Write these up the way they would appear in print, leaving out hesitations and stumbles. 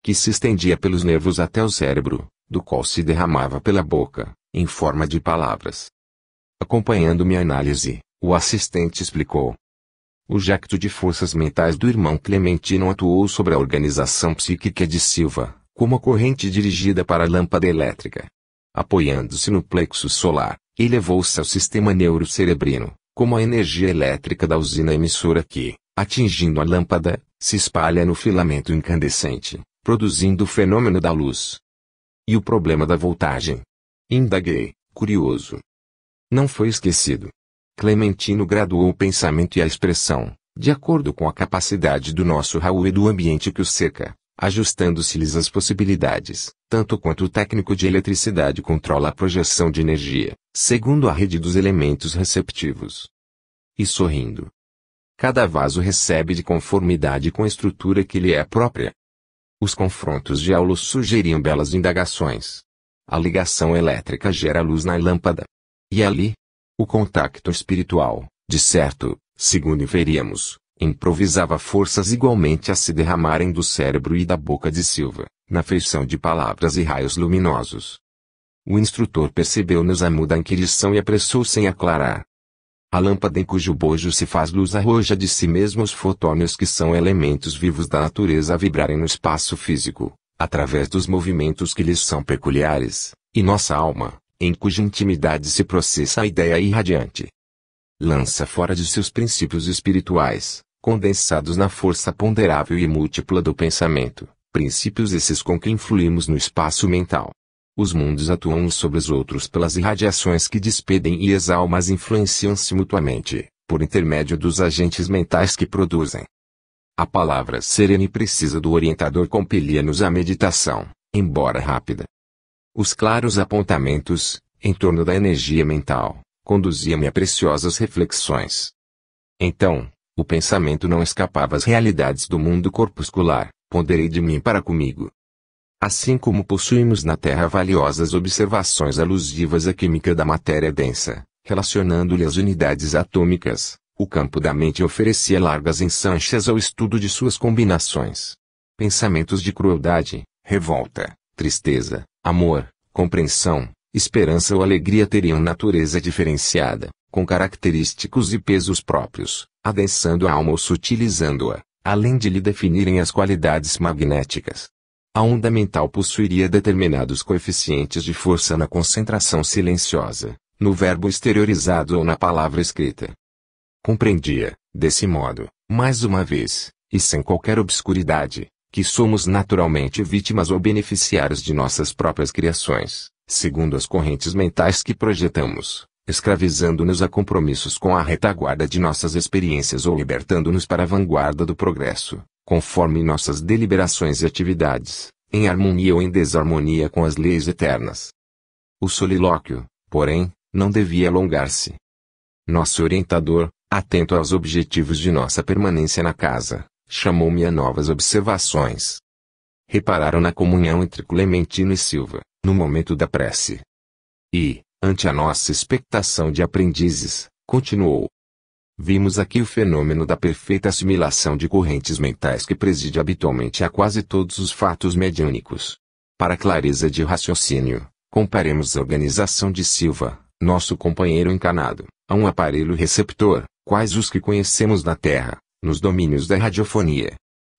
que se estendia pelos nervos até o cérebro, do qual se derramava pela boca, em forma de palavras. Acompanhando minha análise, o assistente explicou. O jacto de forças mentais do irmão Clementino atuou sobre a organização psíquica de Silva, como a corrente dirigida para a lâmpada elétrica. Apoiando-se no plexo solar, elevou-se ao sistema neurocerebrino, como a energia elétrica da usina emissora que, atingindo a lâmpada, se espalha no filamento incandescente, produzindo o fenômeno da luz. E o problema da voltagem? Indaguei, curioso. Não foi esquecido. Clementino graduou o pensamento e a expressão, de acordo com a capacidade do nosso Raul e do ambiente que o cerca, ajustando-se-lhes as possibilidades, tanto quanto o técnico de eletricidade controla a projeção de energia, segundo a rede dos elementos receptivos. E sorrindo. Cada vaso recebe de conformidade com a estrutura que lhe é própria. Os confrontos de Aulo sugeriam belas indagações. A ligação elétrica gera luz na lâmpada. E ali? O contacto espiritual, de certo, segundo inferíamos, improvisava forças igualmente a se derramarem do cérebro e da boca de Silva, na feição de palavras e raios luminosos. O instrutor percebeu-nos a muda inquirição e apressou-se em aclarar. A lâmpada em cujo bojo se faz luz arroja de si mesma os fotônios que são elementos vivos da natureza a vibrarem no espaço físico, através dos movimentos que lhes são peculiares, e nossa alma, em cuja intimidade se processa a ideia irradiante, lança fora de seus princípios espirituais, condensados na força ponderável e múltipla do pensamento, princípios esses com que influímos no espaço mental. Os mundos atuam uns sobre os outros pelas irradiações que despedem e as almas influenciam-se mutuamente, por intermédio dos agentes mentais que produzem. A palavra serena e precisa do orientador compelia-nos à meditação, embora rápida. Os claros apontamentos, em torno da energia mental, conduziam-me a preciosas reflexões. Então, o pensamento não escapava às realidades do mundo corpuscular, ponderei de mim para comigo. Assim como possuímos na Terra valiosas observações alusivas à química da matéria densa, relacionando-lhe as unidades atômicas, o campo da mente oferecia largas ensanchas ao estudo de suas combinações. Pensamentos de crueldade, revolta, tristeza, amor, compreensão, esperança ou alegria teriam natureza diferenciada, com característicos e pesos próprios, adensando a alma ou sutilizando-a, além de lhe definirem as qualidades magnéticas. A onda mental possuiria determinados coeficientes de força na concentração silenciosa, no verbo exteriorizado ou na palavra escrita. Compreendia, desse modo, mais uma vez, e sem qualquer obscuridade, que somos naturalmente vítimas ou beneficiários de nossas próprias criações, segundo as correntes mentais que projetamos, escravizando-nos a compromissos com a retaguarda de nossas experiências ou libertando-nos para a vanguarda do progresso, conforme nossas deliberações e atividades, em harmonia ou em desarmonia com as leis eternas. O solilóquio, porém, não devia alongar-se. Nosso orientador, atento aos objetivos de nossa permanência na casa, chamou-me a novas observações. Repararam na comunhão entre Clementino e Silva, no momento da prece. E, ante a nossa expectação de aprendizes, continuou. Vimos aqui o fenômeno da perfeita assimilação de correntes mentais que preside habitualmente a quase todos os fatos mediúnicos. Para clareza de raciocínio, comparemos a organização de Silva, nosso companheiro encarnado, a um aparelho receptor, quais os que conhecemos na Terra, nos domínios da radiofonia.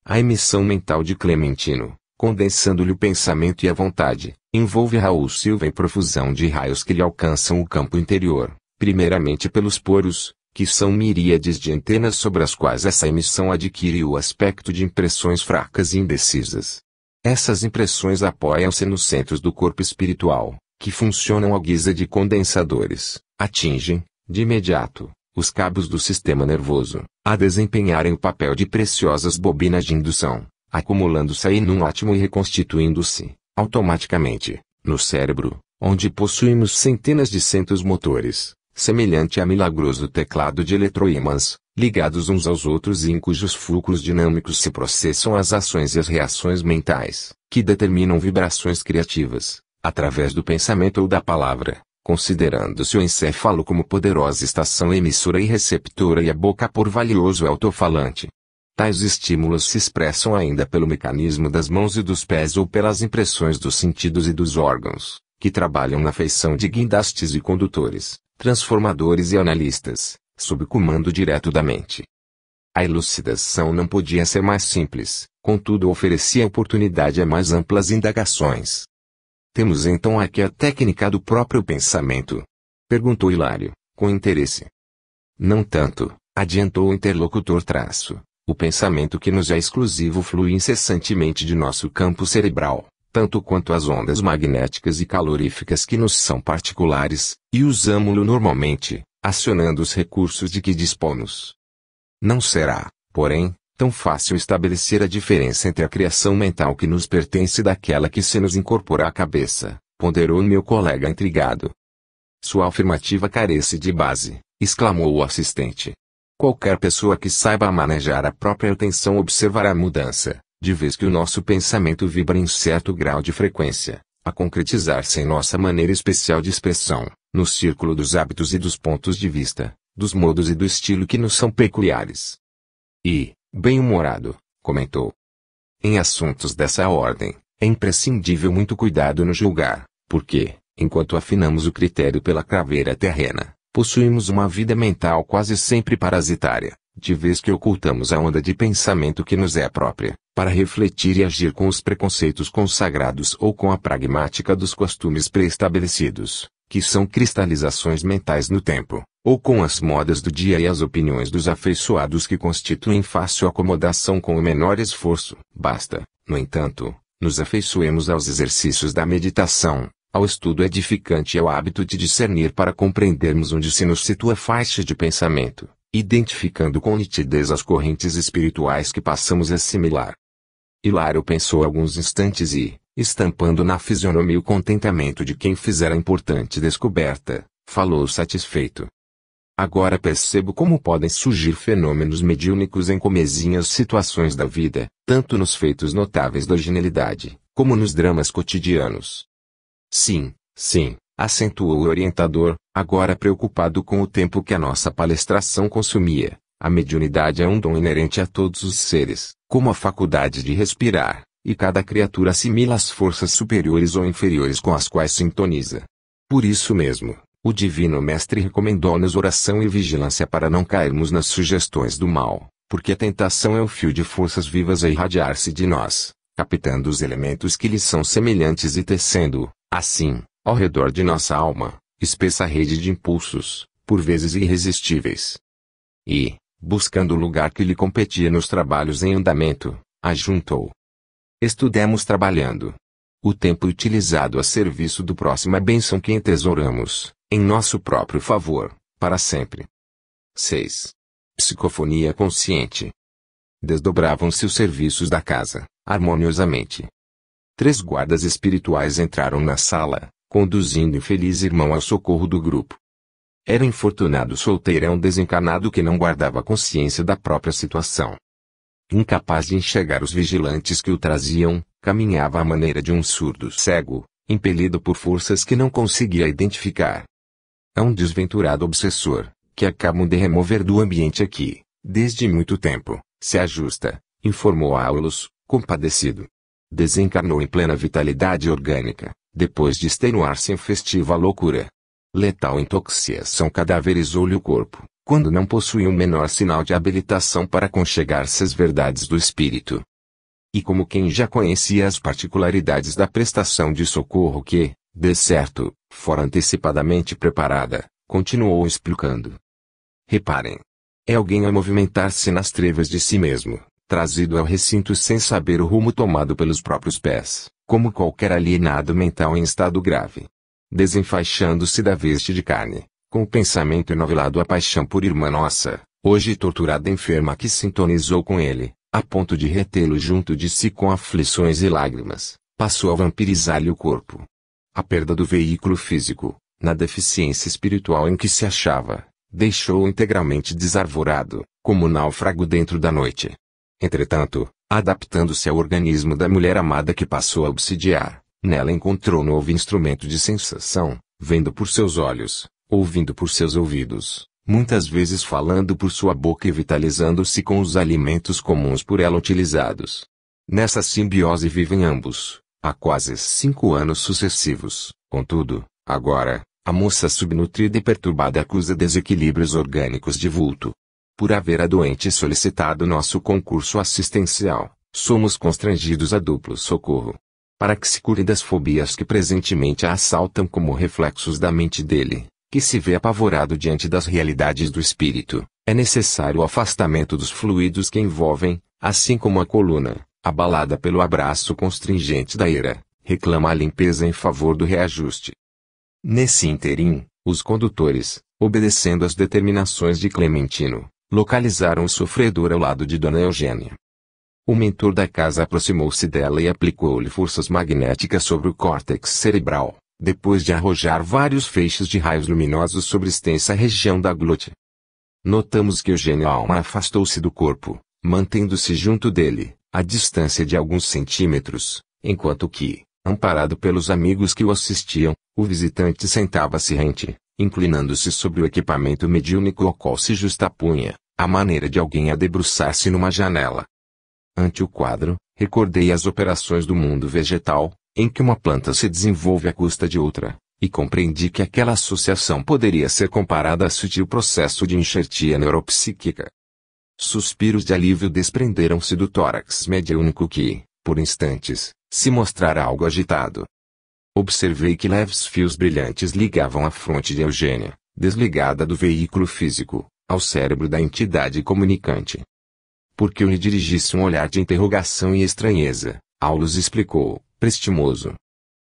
A emissão mental de Clementino, condensando-lhe o pensamento e a vontade, envolve Raul Silva em profusão de raios que lhe alcançam o campo interior, primeiramente pelos poros, que são miríades de antenas sobre as quais essa emissão adquire o aspecto de impressões fracas e indecisas. Essas impressões apoiam-se nos centros do corpo espiritual, que funcionam à guisa de condensadores, atingem, de imediato, os cabos do sistema nervoso, a desempenharem o papel de preciosas bobinas de indução, acumulando-se aí num átimo e reconstituindo-se, automaticamente, no cérebro, onde possuímos centenas de centros motores, semelhante a milagroso teclado de eletroímãs, ligados uns aos outros e em cujos fulcros dinâmicos se processam as ações e as reações mentais, que determinam vibrações criativas, através do pensamento ou da palavra, considerando-se o encéfalo como poderosa estação emissora e receptora e a boca por valioso alto-falante. Tais estímulos se expressam ainda pelo mecanismo das mãos e dos pés ou pelas impressões dos sentidos e dos órgãos, que trabalham na feição de guindastes e condutores, transformadores e analistas, sob comando direto da mente. A elucidação não podia ser mais simples, contudo oferecia oportunidade a mais amplas indagações. Temos então aqui a técnica do próprio pensamento? Perguntou Hilário, com interesse. Não tanto, adiantou o interlocutor traço. O pensamento que nos é exclusivo flui incessantemente de nosso campo cerebral, tanto quanto as ondas magnéticas e caloríficas que nos são particulares, e usamo-lo normalmente, acionando os recursos de que dispomos. Não será, porém, tão fácil estabelecer a diferença entre a criação mental que nos pertence e daquela que se nos incorpora à cabeça, ponderou meu colega intrigado. Sua afirmativa carece de base, exclamou o assistente. Qualquer pessoa que saiba manejar a própria atenção observará a mudança, de vez que o nosso pensamento vibra em certo grau de frequência, a concretizar-se em nossa maneira especial de expressão, no círculo dos hábitos e dos pontos de vista, dos modos e do estilo que nos são peculiares. E, bem-humorado, comentou. Em assuntos dessa ordem, é imprescindível muito cuidado no julgar, porque, enquanto afinamos o critério pela craveira terrena, possuímos uma vida mental quase sempre parasitária, de vez que ocultamos a onda de pensamento que nos é própria, para refletir e agir com os preconceitos consagrados ou com a pragmática dos costumes pré-estabelecidos, que são cristalizações mentais no tempo, ou com as modas do dia e as opiniões dos afeiçoados que constituem fácil acomodação com o menor esforço. Basta, no entanto, nos afeiçoemos aos exercícios da meditação, ao estudo edificante e ao hábito de discernir para compreendermos onde se nos situa a faixa de pensamento, identificando com nitidez as correntes espirituais que passamos a assimilar. Hilário pensou alguns instantes e, estampando na fisionomia o contentamento de quem fizera a importante descoberta, falou satisfeito. Agora percebo como podem surgir fenômenos mediúnicos em comezinhas situações da vida, tanto nos feitos notáveis da genialidade, como nos dramas cotidianos. Sim, sim, acentuou o orientador, agora preocupado com o tempo que a nossa palestração consumia. A mediunidade é um dom inerente a todos os seres, como a faculdade de respirar, e cada criatura assimila as forças superiores ou inferiores com as quais sintoniza. Por isso mesmo, o Divino Mestre recomendou-nos oração e vigilância para não cairmos nas sugestões do mal, porque a tentação é o fio de forças vivas a irradiar-se de nós, captando os elementos que lhes são semelhantes e tecendo, assim, ao redor de nossa alma, espessa rede de impulsos, por vezes irresistíveis. E, buscando o lugar que lhe competia nos trabalhos em andamento, ajuntou. Estudemos trabalhando. O tempo utilizado a serviço do próximo é bênção que entesouramos, em nosso próprio favor, para sempre. 6. Psicofonia consciente. Desdobravam-se os serviços da casa, harmoniosamente. 3 guardas espirituais entraram na sala, conduzindo o infeliz irmão ao socorro do grupo. Era infortunado solteirão desencarnado que não guardava consciência da própria situação. Incapaz de enxergar os vigilantes que o traziam, caminhava à maneira de um surdo cego, impelido por forças que não conseguia identificar. É um desventurado obsessor, que acabam de remover do ambiente aqui, desde muito tempo, se ajusta, informou Aulus, compadecido. Desencarnou em plena vitalidade orgânica, depois de extenuar-se em festiva loucura. Letal intoxicação cadaverizou-lhe o corpo, quando não possuía o menor sinal de habilitação para conchegar-se às verdades do espírito. E como quem já conhecia as particularidades da prestação de socorro que, de certo, fora antecipadamente preparada, continuou explicando. Reparem. É alguém a movimentar-se nas trevas de si mesmo, trazido ao recinto sem saber o rumo tomado pelos próprios pés, como qualquer alienado mental em estado grave. Desenfaixando-se da veste de carne, com o pensamento enovelado à paixão por irmã nossa, hoje torturada enferma que sintonizou com ele, a ponto de retê-lo junto de si com aflições e lágrimas, passou a vampirizar-lhe o corpo. A perda do veículo físico, na deficiência espiritual em que se achava, deixou-o integralmente desarvorado, como náufrago dentro da noite. Entretanto, adaptando-se ao organismo da mulher amada que passou a obsidiar, nela encontrou novo instrumento de sensação, vendo por seus olhos, ouvindo por seus ouvidos, muitas vezes falando por sua boca e vitalizando-se com os alimentos comuns por ela utilizados. Nessa simbiose vivem ambos, há quase 5 anos sucessivos. Contudo, agora, a moça subnutrida e perturbada acusa desequilíbrios orgânicos de vulto. Por haver a doente solicitado nosso concurso assistencial, somos constrangidos a duplo socorro. Para que se cure das fobias que presentemente a assaltam como reflexos da mente dele, que se vê apavorado diante das realidades do espírito, é necessário o afastamento dos fluidos que envolvem, assim como a coluna, abalada pelo abraço constringente da ira, reclama a limpeza em favor do reajuste. Nesse ínterim, os condutores, obedecendo às determinações de Clementino, localizaram o sofredor ao lado de Dona Eugênia. O mentor da casa aproximou-se dela e aplicou-lhe forças magnéticas sobre o córtex cerebral, depois de arrojar vários feixes de raios luminosos sobre extensa região da glote. Notamos que Eugênia Alma afastou-se do corpo, mantendo-se junto dele, a distância de alguns centímetros, enquanto que, amparado pelos amigos que o assistiam, o visitante sentava-se rente, inclinando-se sobre o equipamento mediúnico ao qual se justapunha, à maneira de alguém a debruçar-se numa janela. Ante o quadro, recordei as operações do mundo vegetal, em que uma planta se desenvolve à custa de outra, e compreendi que aquela associação poderia ser comparada a sutil processo de enxertia neuropsíquica. Suspiros de alívio desprenderam-se do tórax mediúnico que, por instantes, se mostrara algo agitado. Observei que leves fios brilhantes ligavam a fronte de Eugênia, desligada do veículo físico, ao cérebro da entidade comunicante. Porque eu lhe dirigisse um olhar de interrogação e estranheza, Aulus explicou, prestimoso.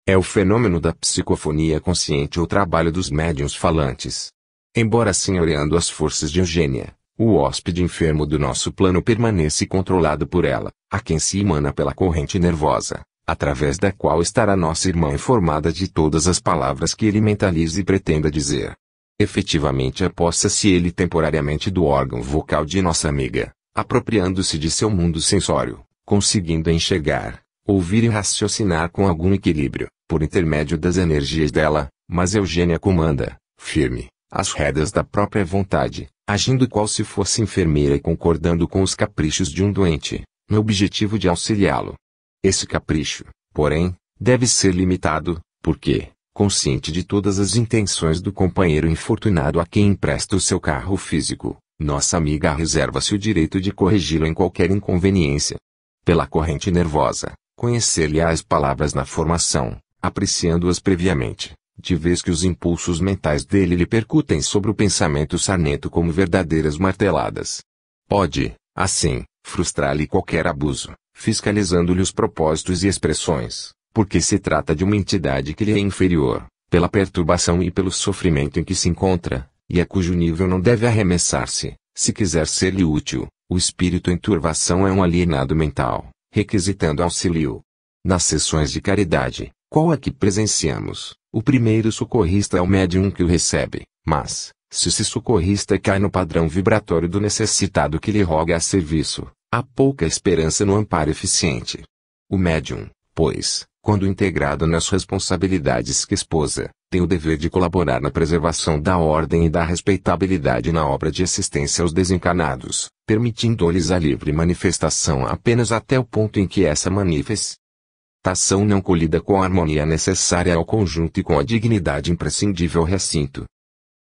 É o fenômeno da psicofonia consciente ou trabalho dos médiuns falantes. Embora senhoreando as forças de Eugênia, o hóspede enfermo do nosso plano permanece controlado por ela, a quem se emana pela corrente nervosa, através da qual estará nossa irmã informada de todas as palavras que ele mentalize e pretenda dizer. Efetivamente apossa-se ele temporariamente do órgão vocal de nossa amiga, apropriando-se de seu mundo sensório, conseguindo enxergar, ouvir e raciocinar com algum equilíbrio, por intermédio das energias dela, mas Eugênia comanda, firme, as rédeas da própria vontade, agindo qual se fosse enfermeira e concordando com os caprichos de um doente, no objetivo de auxiliá-lo. Esse capricho, porém, deve ser limitado, porque, consciente de todas as intenções do companheiro infortunado a quem empresta o seu carro físico, nossa amiga reserva-se o direito de corrigi-lo em qualquer inconveniência. Pela corrente nervosa, conhecer-lhe as palavras na formação, apreciando-as previamente, de vez que os impulsos mentais dele lhe percutem sobre o pensamento sarnento como verdadeiras marteladas. Pode, assim, frustrar-lhe qualquer abuso, fiscalizando-lhe os propósitos e expressões, porque se trata de uma entidade que lhe é inferior, pela perturbação e pelo sofrimento em que se encontra, e a cujo nível não deve arremessar-se, se quiser ser-lhe útil. O espírito em turvação é um alienado mental, requisitando auxílio. Nas sessões de caridade, qual a que presenciamos, o primeiro socorrista é o médium que o recebe, mas, se esse socorrista cai no padrão vibratório do necessitado que lhe roga a serviço, há pouca esperança no amparo eficiente. O médium, pois, quando integrado nas responsabilidades que esposa, tem o dever de colaborar na preservação da ordem e da respeitabilidade na obra de assistência aos desencarnados, permitindo-lhes a livre manifestação apenas até o ponto em que essa manifestação não colida com a harmonia necessária ao conjunto e com a dignidade imprescindível ao recinto.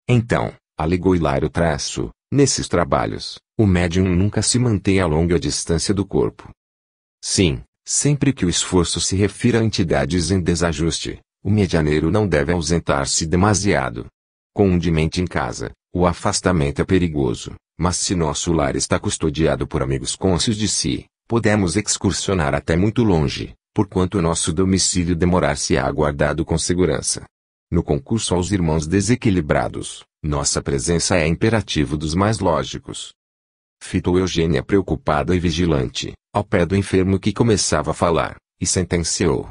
Então, alegou Hilário Traço, nesses trabalhos, o médium nunca se mantém a longa distância do corpo. Sim, sempre que o esforço se refira a entidades em desajuste, o medianeiro não deve ausentar-se demasiado. Com um demente em casa, o afastamento é perigoso, mas se nosso lar está custodiado por amigos cônscios de si, podemos excursionar até muito longe, porquanto nosso domicílio demorar-se-á guardado com segurança. No concurso aos irmãos desequilibrados, nossa presença é imperativo dos mais lógicos. Fitou Eugênia preocupada e vigilante, ao pé do enfermo que começava a falar, e sentenciou.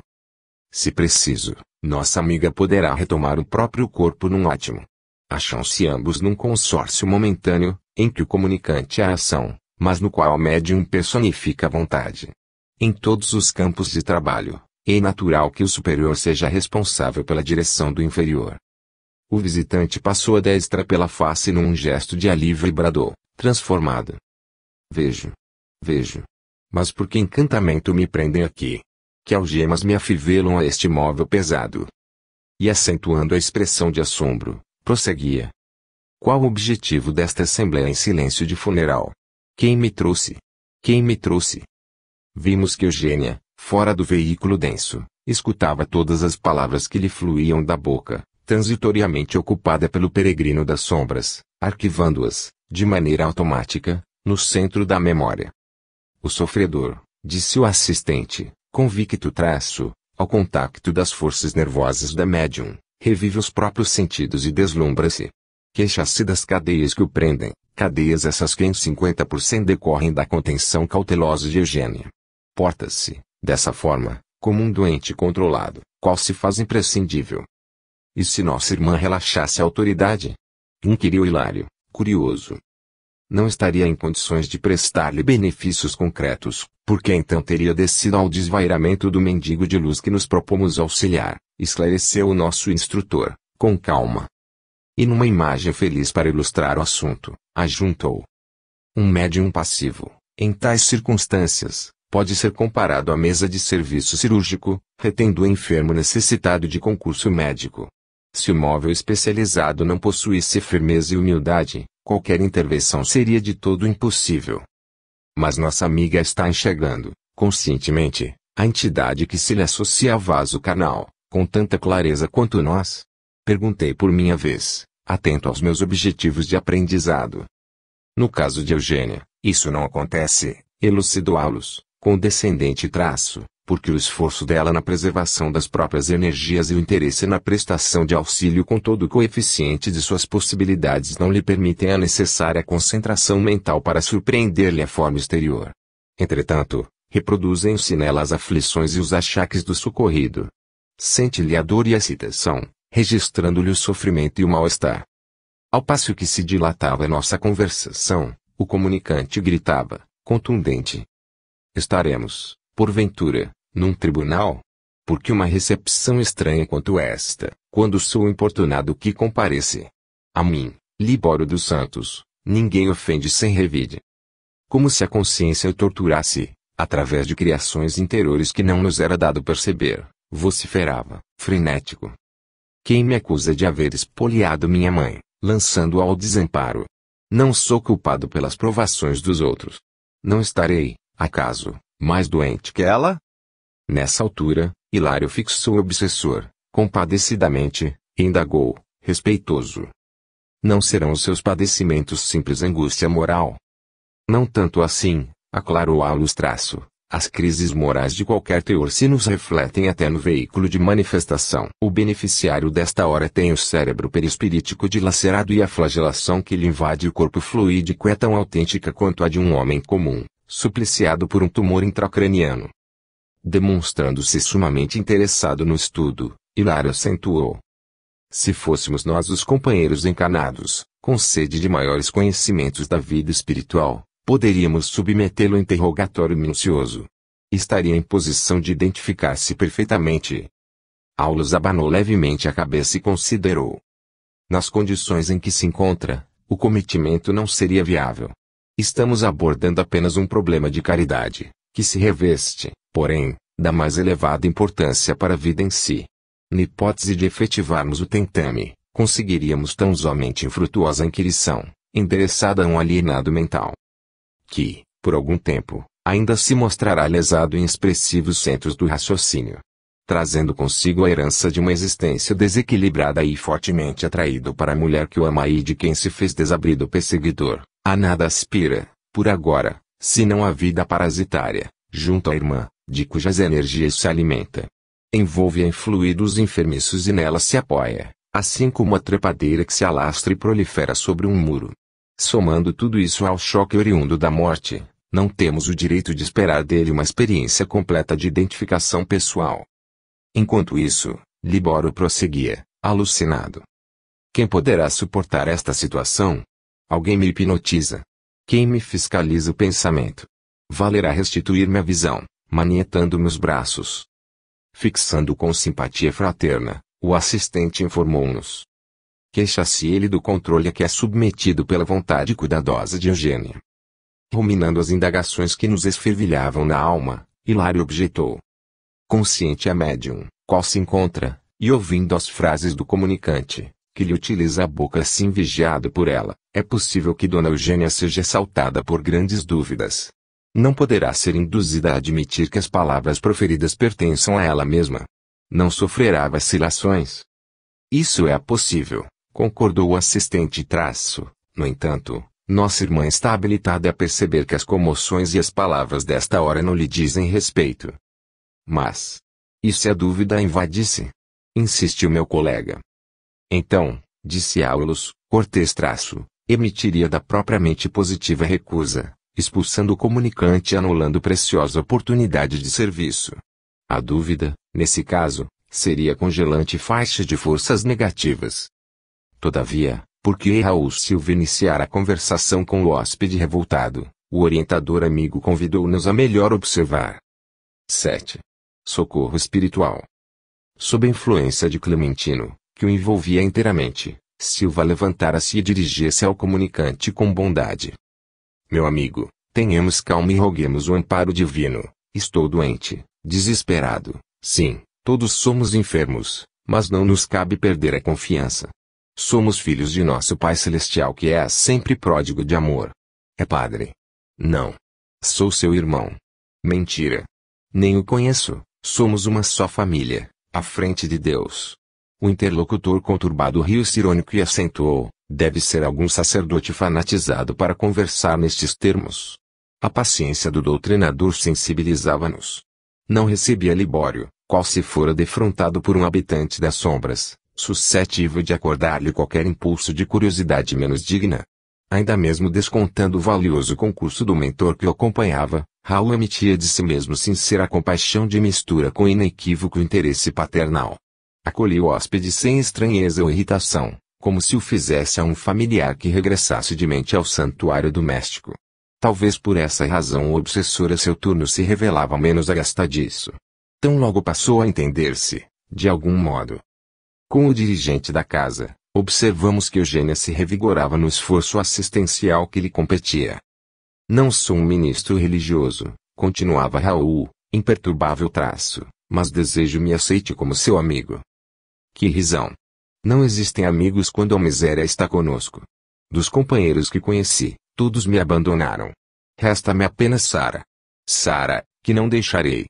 Se preciso, nossa amiga poderá retomar o próprio corpo num átimo. Acham-se ambos num consórcio momentâneo, em que o comunicante é a ação, mas no qual o médium personifica a vontade. Em todos os campos de trabalho, é natural que o superior seja responsável pela direção do inferior. O visitante passou a destra pela face num gesto de alívio e bradou, transformado. Vejo. Vejo. Mas por que encantamento me prendem aqui? Que algemas me afivelam a este móvel pesado? E acentuando a expressão de assombro, prosseguia. Qual o objetivo desta assembleia em silêncio de funeral? Quem me trouxe? Quem me trouxe? Vimos que Eugênia, fora do veículo denso, escutava todas as palavras que lhe fluíam da boca, transitoriamente ocupada pelo peregrino das sombras, arquivando-as, de maneira automática, no centro da memória. O sofredor, disse o assistente, convicto traço, ao contacto das forças nervosas da médium, revive os próprios sentidos e deslumbra-se. Queixa-se das cadeias que o prendem, cadeias essas que em 50% decorrem da contenção cautelosa de Eugênia. Porta-se, dessa forma, como um doente controlado, qual se faz imprescindível. E se nossa irmã relaxasse a autoridade? Inquiriu Hilário, curioso. Não estaria em condições de prestar-lhe benefícios concretos, porque então teria descido ao desvairamento do mendigo de luz que nos propomos auxiliar, esclareceu o nosso instrutor, com calma. E numa imagem feliz para ilustrar o assunto, ajuntou. Um médium passivo, em tais circunstâncias, pode ser comparado à mesa de serviço cirúrgico, retendo o enfermo necessitado de concurso médico. Se o móvel especializado não possuísse firmeza e humildade, qualquer intervenção seria de todo impossível. Mas nossa amiga está enxergando, conscientemente, a entidade que se lhe associa ao vaso carnal, com tanta clareza quanto nós? Perguntei por minha vez, atento aos meus objetivos de aprendizado. No caso de Eugênia, isso não acontece, elucidou Aulus, com descendente traço, porque o esforço dela na preservação das próprias energias e o interesse na prestação de auxílio com todo o coeficiente de suas possibilidades não lhe permitem a necessária concentração mental para surpreender-lhe a forma exterior. Entretanto, reproduzem-se nela as aflições e os achaques do socorrido. Sente-lhe a dor e a excitação, registrando-lhe o sofrimento e o mal-estar. Ao passo que se dilatava a nossa conversação, o comunicante gritava, contundente. Estaremos, porventura, num tribunal? Porque uma recepção estranha quanto esta, quando sou importunado que comparece. A mim, Libório dos Santos, ninguém ofende sem revide. Como se a consciência o torturasse, através de criações interiores que não nos era dado perceber, vociferava, frenético. Quem me acusa de haver espoliado minha mãe, lançando-a ao desamparo? Não sou culpado pelas provações dos outros. Não estarei, acaso, mais doente que ela? Nessa altura, Hilário fixou o obsessor, compadecidamente, e indagou, respeitoso. Não serão os seus padecimentos simples angústia moral? Não tanto assim, aclarou Aulus traço. As crises morais de qualquer teor se nos refletem até no veículo de manifestação. O beneficiário desta hora tem o cérebro perispirítico dilacerado e a flagelação que lhe invade o corpo fluídico é tão autêntica quanto a de um homem comum, supliciado por um tumor intracraniano. Demonstrando-se sumamente interessado no estudo, Hilário acentuou. Se fôssemos nós os companheiros encarnados, com sede de maiores conhecimentos da vida espiritual, poderíamos submetê-lo a interrogatório minucioso. Estaria em posição de identificar-se perfeitamente. Aulus abanou levemente a cabeça e considerou. Nas condições em que se encontra, o cometimento não seria viável. Estamos abordando apenas um problema de caridade, que se reveste, porém, da mais elevada importância para a vida em si. Na hipótese de efetivarmos o tentame, conseguiríamos tão somente infrutuosa inquirição, endereçada a um alienado mental, que, por algum tempo, ainda se mostrará lesado em expressivos centros do raciocínio, trazendo consigo a herança de uma existência desequilibrada e fortemente atraído para a mulher que o ama e de quem se fez desabrido perseguidor, a nada aspira, por agora, senão a vida parasitária, junto à irmã, de cujas energias se alimenta. Envolve-a em fluidos enfermiços e nela se apoia, assim como a trepadeira que se alastra e prolifera sobre um muro. Somando tudo isso ao choque oriundo da morte, não temos o direito de esperar dele uma experiência completa de identificação pessoal. Enquanto isso, Libório prosseguia, alucinado. Quem poderá suportar esta situação? Alguém me hipnotiza. Quem me fiscaliza o pensamento? Valerá restituir-me a visão, manietando-me os braços. Fixando com simpatia fraterna, o assistente informou-nos. Queixa-se ele do controle a que é submetido pela vontade cuidadosa de Eugênia. Ruminando as indagações que nos esfervilhavam na alma, Hilário objetou. Consciente a médium, qual se encontra, e ouvindo as frases do comunicante, que lhe utiliza a boca assim vigiado por ela, é possível que Dona Eugênia seja assaltada por grandes dúvidas. Não poderá ser induzida a admitir que as palavras proferidas pertençam a ela mesma. Não sofrerá vacilações. Isso é possível, concordou o assistente traço. No entanto, nossa irmã está habilitada a perceber que as comoções e as palavras desta hora não lhe dizem respeito. Mas, e se a dúvida a invadisse? Insistiu meu colega. Então, disse Aulus, cortês traço, emitiria da própria mente positiva recusa, expulsando o comunicante e anulando preciosa oportunidade de serviço. A dúvida, nesse caso, seria congelante faixa de forças negativas. Todavia, porque Raul Silva iniciara a conversação com o hóspede revoltado, o orientador amigo convidou-nos a melhor observar. 7. Socorro espiritual. Sob a influência de Clementino, que o envolvia inteiramente, Silva levantara-se e dirigia-se ao comunicante com bondade. Meu amigo, tenhamos calma e roguemos o amparo divino. Estou doente, desesperado. Sim, todos somos enfermos, mas não nos cabe perder a confiança. Somos filhos de nosso Pai Celestial que é sempre pródigo de amor. É padre? Não. Sou seu irmão. Mentira. Nem o conheço, somos uma só família, à frente de Deus. O interlocutor conturbado riu-se irônico e acentuou, deve ser algum sacerdote fanatizado para conversar nestes termos. A paciência do doutrinador sensibilizava-nos. Não recebia Libório, qual se fora defrontado por um habitante das sombras, suscetível de acordar-lhe qualquer impulso de curiosidade menos digna. Ainda mesmo descontando o valioso concurso do mentor que o acompanhava, Raul emitia de si mesmo sincera compaixão de mistura com inequívoco interesse paternal. Acolhia o hóspede sem estranheza ou irritação, como se o fizesse a um familiar que regressasse de mente ao santuário doméstico. Talvez por essa razão o obsessor a seu turno se revelava menos agastadiço. Tão logo passou a entender-se, de algum modo. Com o dirigente da casa, observamos que Eugênia se revigorava no esforço assistencial que lhe competia. Não sou um ministro religioso, continuava Raul, imperturbável traço, mas desejo-me aceite como seu amigo. Que risão! Não existem amigos quando a miséria está conosco. Dos companheiros que conheci, todos me abandonaram. Resta-me apenas Sara. Sara, que não deixarei.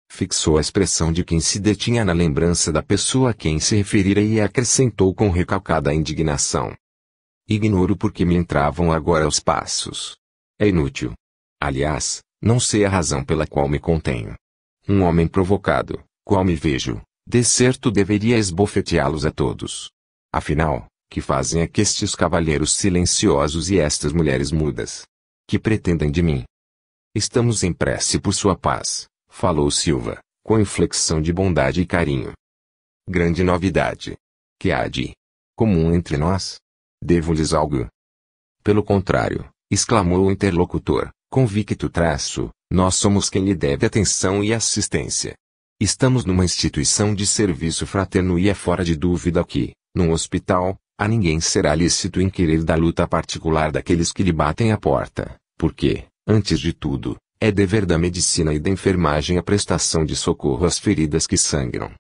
Fixou a expressão de quem se detinha na lembrança da pessoa a quem se referira e acrescentou com recalcada indignação. Ignoro por que me entravam agora aos passos. É inútil. Aliás, não sei a razão pela qual me contenho. Um homem provocado, qual me vejo, de certo deveria esbofeteá-los a todos. Afinal, que fazem aqui estes cavalheiros silenciosos e estas mulheres mudas? Que pretendem de mim? Estamos em prece por sua paz, falou Silva, com inflexão de bondade e carinho. Grande novidade. Que há de comum entre nós? Devo-lhes algo? Pelo contrário, exclamou o interlocutor, convicto traço, nós somos quem lhe deve atenção e assistência. Estamos numa instituição de serviço fraterno e é fora de dúvida que, num hospital, a ninguém será lícito inquirir da luta particular daqueles que lhe batem à porta, porque, antes de tudo, é dever da medicina e da enfermagem a prestação de socorro às feridas que sangram.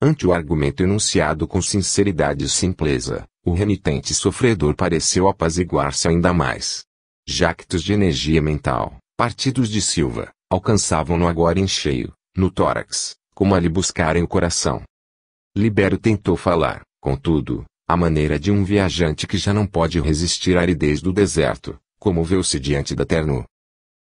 Ante o argumento enunciado com sinceridade e simpleza, o renitente sofredor pareceu apaziguar-se ainda mais. Jactos de energia mental, partidos de Silva, alcançavam-no agora em cheio, no tórax, como a lhe buscarem o coração. Libério tentou falar, contudo, à maneira de um viajante que já não pode resistir à aridez do deserto, comoveu-se diante da terno.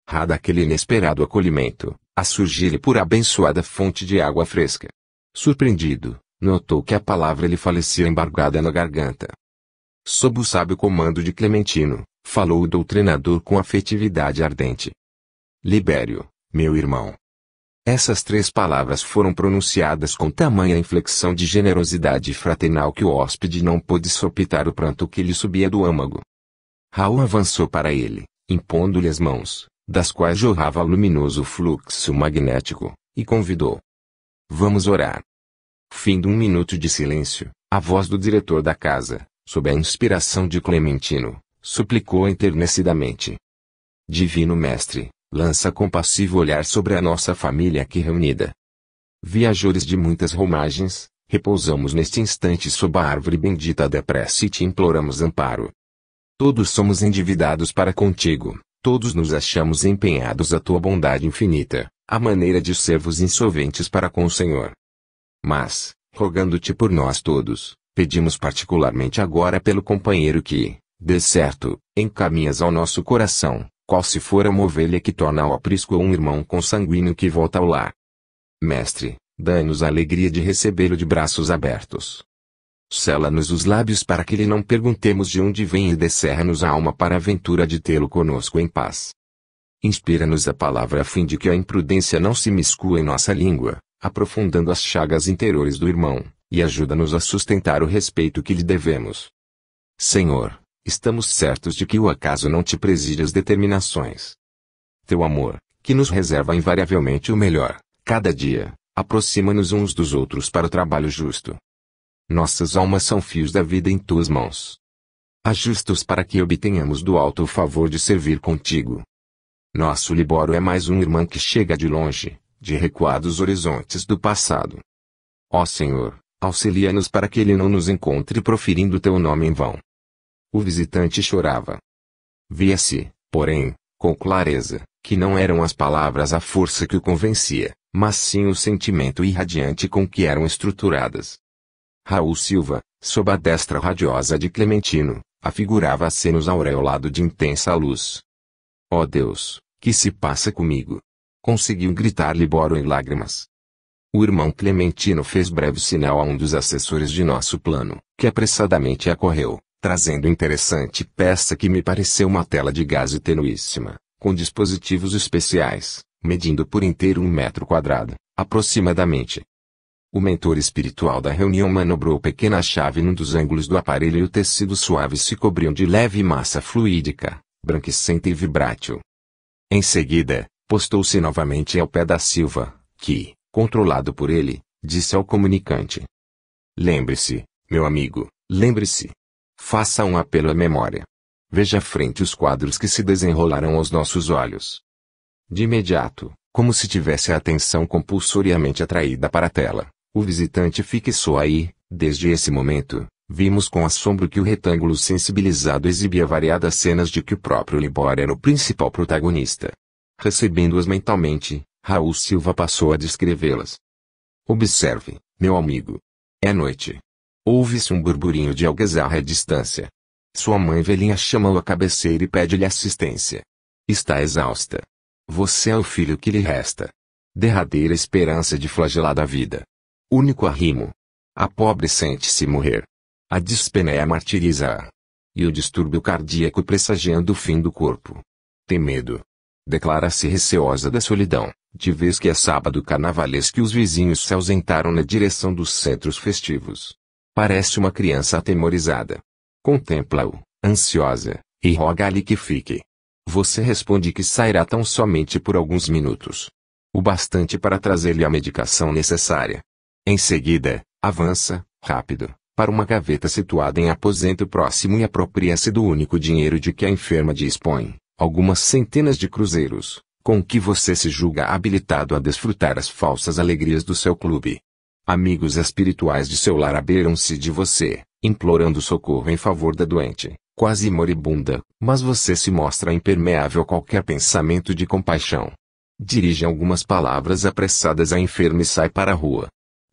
Rá daquele inesperado acolhimento, a surgir-lhe por abençoada fonte de água fresca. Surpreendido, notou que a palavra lhe falecia embargada na garganta. Sob o sábio comando de Clementino, falou o doutrinador com afetividade ardente. Libério, meu irmão. Essas 3 palavras foram pronunciadas com tamanha inflexão de generosidade fraternal que o hóspede não pôde sopitar o pranto que lhe subia do âmago. Raul avançou para ele, impondo-lhe as mãos, das quais jorrava luminoso fluxo magnético, e convidou. Vamos orar. Fim de um minuto de silêncio, a voz do diretor da casa, sob a inspiração de Clementino, suplicou enternecidamente. Divino Mestre, lança compassivo olhar sobre a nossa família aqui reunida. Viajores de muitas romagens, repousamos neste instante sob a árvore bendita da prece e te imploramos amparo. Todos somos endividados para contigo, todos nos achamos empenhados à tua bondade infinita, à maneira de servos insolventes para com o Senhor. Mas, rogando-te por nós todos, pedimos particularmente agora pelo companheiro que, de certo, encaminhas ao nosso coração, qual se fora uma ovelha que torna ao aprisco ou um irmão consanguíneo que volta ao lar. Mestre, dá-nos a alegria de recebê-lo de braços abertos. Sela-nos os lábios para que lhe não perguntemos de onde vem e descerra-nos a alma para a aventura de tê-lo conosco em paz. Inspira-nos a palavra a fim de que a imprudência não se miscua em nossa língua, aprofundando as chagas interiores do irmão, e ajuda-nos a sustentar o respeito que lhe devemos. Senhor, estamos certos de que o acaso não te preside as determinações. Teu amor, que nos reserva invariavelmente o melhor, cada dia, aproxima-nos uns dos outros para o trabalho justo. Nossas almas são fios da vida em tuas mãos. Ajusta-os para que obtenhamos do alto o favor de servir contigo. Nosso Libório é mais um irmão que chega de longe, de recuados horizontes do passado. Ó Senhor, auxilia-nos para que ele não nos encontre proferindo teu nome em vão. O visitante chorava. Via-se, porém, com clareza, que não eram as palavras a força que o convencia, mas sim o sentimento irradiante com que eram estruturadas. Raul Silva, sob a destra radiosa de Clementino, afigurava acenos aureolado de intensa luz. Ó Deus, que se passa comigo? Conseguiu gritar Libório em lágrimas. O irmão Clementino fez breve sinal a um dos assessores de nosso plano, que apressadamente acorreu, trazendo interessante peça que me pareceu uma tela de gaze tenuíssima, com dispositivos especiais, medindo por inteiro 1 metro quadrado, aproximadamente. O mentor espiritual da reunião manobrou pequena chave num dos ângulos do aparelho e o tecido suave se cobriu de leve massa fluídica, branquicenta e vibrátil. Em seguida, postou-se novamente ao pé da Silva, que, controlado por ele, disse ao comunicante. Lembre-se, meu amigo, lembre-se. Faça um apelo à memória. Veja à frente os quadros que se desenrolarão aos nossos olhos. De imediato, como se tivesse a atenção compulsoriamente atraída para a tela, o visitante fixou aí, desde esse momento, vimos com assombro que o retângulo sensibilizado exibia variadas cenas de que o próprio Libório era o principal protagonista. Recebendo-as mentalmente, Raul Silva passou a descrevê-las. Observe, meu amigo. É noite. Ouve-se um burburinho de algazarra à distância. Sua mãe velhinha chama-o à cabeceira e pede-lhe assistência. Está exausta. Você é o filho que lhe resta. Derradeira esperança de flagelada vida. Único arrimo. A pobre sente-se morrer. A dispeneia martiriza-a. E o distúrbio cardíaco pressagiando o fim do corpo. Tem medo. Declara-se receosa da solidão, de vez que é sábado carnavalesco e os vizinhos se ausentaram na direção dos centros festivos. Parece uma criança atemorizada. Contempla-o, ansiosa, e roga-lhe que fique. Você responde que sairá tão somente por alguns minutos. O bastante para trazer-lhe a medicação necessária. Em seguida, avança, rápido, para uma gaveta situada em aposento próximo e apropria-se do único dinheiro de que a enferma dispõe, algumas centenas de cruzeiros, com que você se julga habilitado a desfrutar as falsas alegrias do seu clube. Amigos espirituais de seu lar aberam-se de você, implorando socorro em favor da doente, quase moribunda, mas você se mostra impermeável a qualquer pensamento de compaixão. Dirige algumas palavras apressadas à enferma e sai para a rua.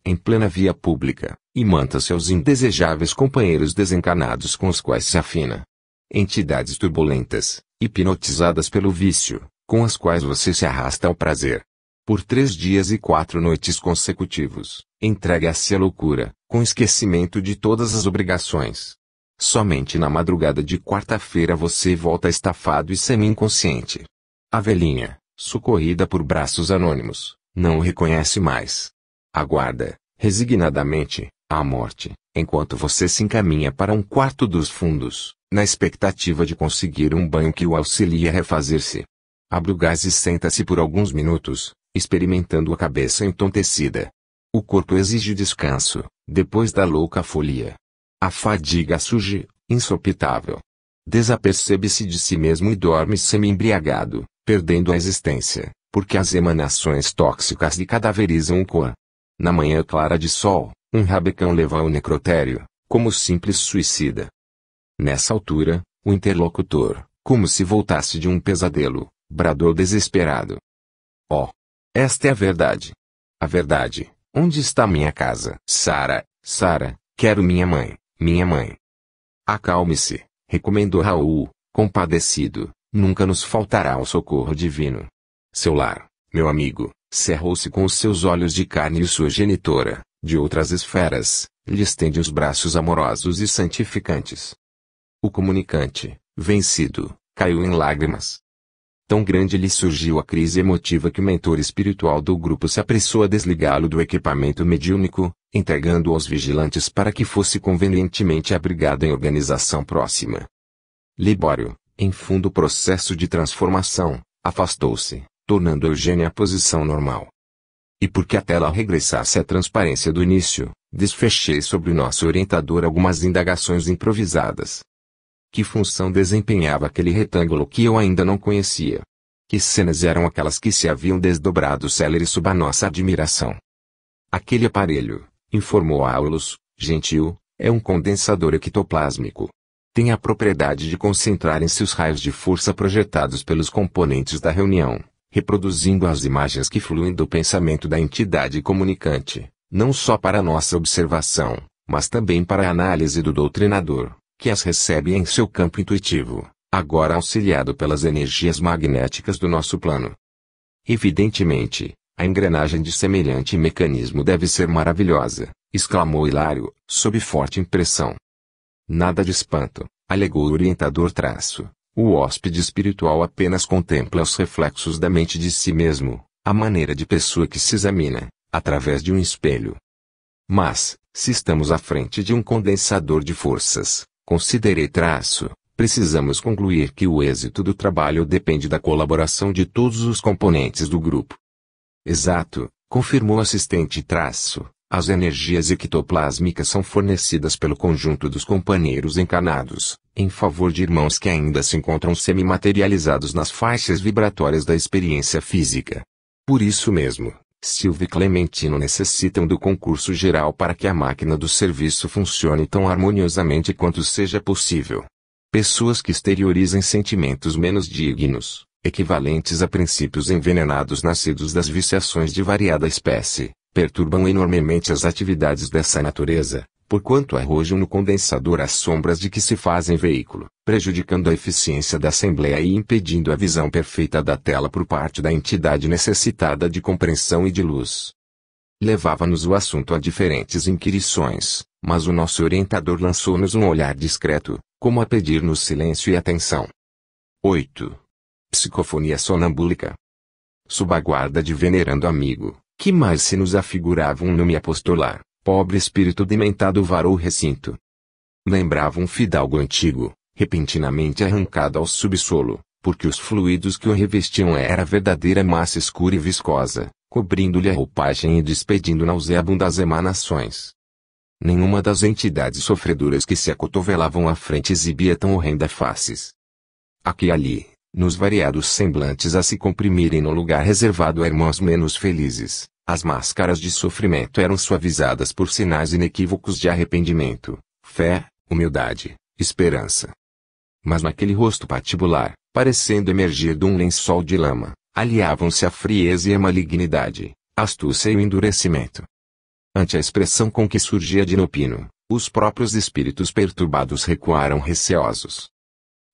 Em plena via pública, imanta-se aos indesejáveis companheiros desencarnados com os quais se afina. Entidades turbulentas, hipnotizadas pelo vício, com as quais você se arrasta ao prazer. Por 3 dias e 4 noites consecutivos, entrega-se à loucura, com esquecimento de todas as obrigações. Somente na madrugada de quarta-feira você volta estafado e semi-inconsciente. A velhinha, socorrida por braços anônimos, não o reconhece mais. Aguarda, resignadamente, a morte, enquanto você se encaminha para um quarto dos fundos, na expectativa de conseguir um banho que o auxilie a refazer-se. Abre o gás e senta-se por alguns minutos, experimentando a cabeça entontecida. O corpo exige descanso, depois da louca folia. A fadiga surge, insopitável. Desapercebe-se de si mesmo e dorme semi-embriagado, perdendo a existência, porque as emanações tóxicas lhe cadaverizam o corpo. Na manhã clara de sol, um rabecão leva ao necrotério, como simples suicida. Nessa altura, o interlocutor, como se voltasse de um pesadelo, bradou desesperado. Oh! Esta é a verdade. A verdade. Onde está minha casa? Sara, Sara, quero minha mãe, minha mãe. Acalme-se, recomendou Raul, compadecido, nunca nos faltará o socorro divino. Seu lar, meu amigo, cerrou-se com os seus olhos de carne e sua genitora, de outras esferas, lhe estende os braços amorosos e santificantes. O comunicante, vencido, caiu em lágrimas. Tão grande lhe surgiu a crise emotiva que o mentor espiritual do grupo se apressou a desligá-lo do equipamento mediúnico, entregando-o aos vigilantes para que fosse convenientemente abrigado em organização próxima. Libório, em fundo processo de transformação, afastou-se, tornando Eugênia à posição normal. E porque a tela regressasse à transparência do início, desfechei sobre o nosso orientador algumas indagações improvisadas. Que função desempenhava aquele retângulo que eu ainda não conhecia? Que cenas eram aquelas que se haviam desdobrado céleres sob a nossa admiração? Aquele aparelho, informou Aulus, gentil, é um condensador ectoplásmico. Tem a propriedade de concentrar em si os raios de força projetados pelos componentes da reunião, reproduzindo as imagens que fluem do pensamento da entidade comunicante, não só para nossa observação, mas também para a análise do doutrinador, que as recebe em seu campo intuitivo, agora auxiliado pelas energias magnéticas do nosso plano. Evidentemente, a engrenagem de semelhante mecanismo deve ser maravilhosa, exclamou Hilário, sob forte impressão. Nada de espanto, alegou o orientador traço. O hóspede espiritual apenas contempla os reflexos da mente de si mesmo, a maneira de pessoa que se examina, através de um espelho. Mas, se estamos à frente de um condensador de forças, considerei traço, precisamos concluir que o êxito do trabalho depende da colaboração de todos os componentes do grupo. Exato, confirmou o assistente traço. As energias ectoplásmicas são fornecidas pelo conjunto dos companheiros encarnados, em favor de irmãos que ainda se encontram semimaterializados nas faixas vibratórias da experiência física. Por isso mesmo, Silvio e Clementino necessitam do concurso geral para que a máquina do serviço funcione tão harmoniosamente quanto seja possível. Pessoas que exteriorizem sentimentos menos dignos, equivalentes a princípios envenenados nascidos das viciações de variada espécie, perturbam enormemente as atividades dessa natureza, porquanto arrojam no condensador as sombras de que se fazem veículo, prejudicando a eficiência da assembleia e impedindo a visão perfeita da tela por parte da entidade necessitada de compreensão e de luz. Levava-nos o assunto a diferentes inquirições, mas o nosso orientador lançou-nos um olhar discreto, como a pedir-nos silêncio e atenção. 8. Psicofonia sonambúlica. Sob a guarda de venerando amigo, que mais se nos afigurava um nome apostolar, pobre espírito dementado varou o recinto. Lembrava um fidalgo antigo, repentinamente arrancado ao subsolo, porque os fluidos que o revestiam era verdadeira massa escura e viscosa, cobrindo-lhe a roupagem e despedindo nauseabundas emanações. Nenhuma das entidades sofredoras que se acotovelavam à frente exibia tão horrenda faces. Aqui e ali, nos variados semblantes a se comprimirem no lugar reservado a irmãos menos felizes, as máscaras de sofrimento eram suavizadas por sinais inequívocos de arrependimento, fé, humildade, esperança. Mas naquele rosto patibular, parecendo emergir de um lençol de lama, aliavam-se a frieza e a malignidade, a astúcia e o endurecimento. Ante a expressão com que surgia de Nopino, os próprios espíritos perturbados recuaram receosos.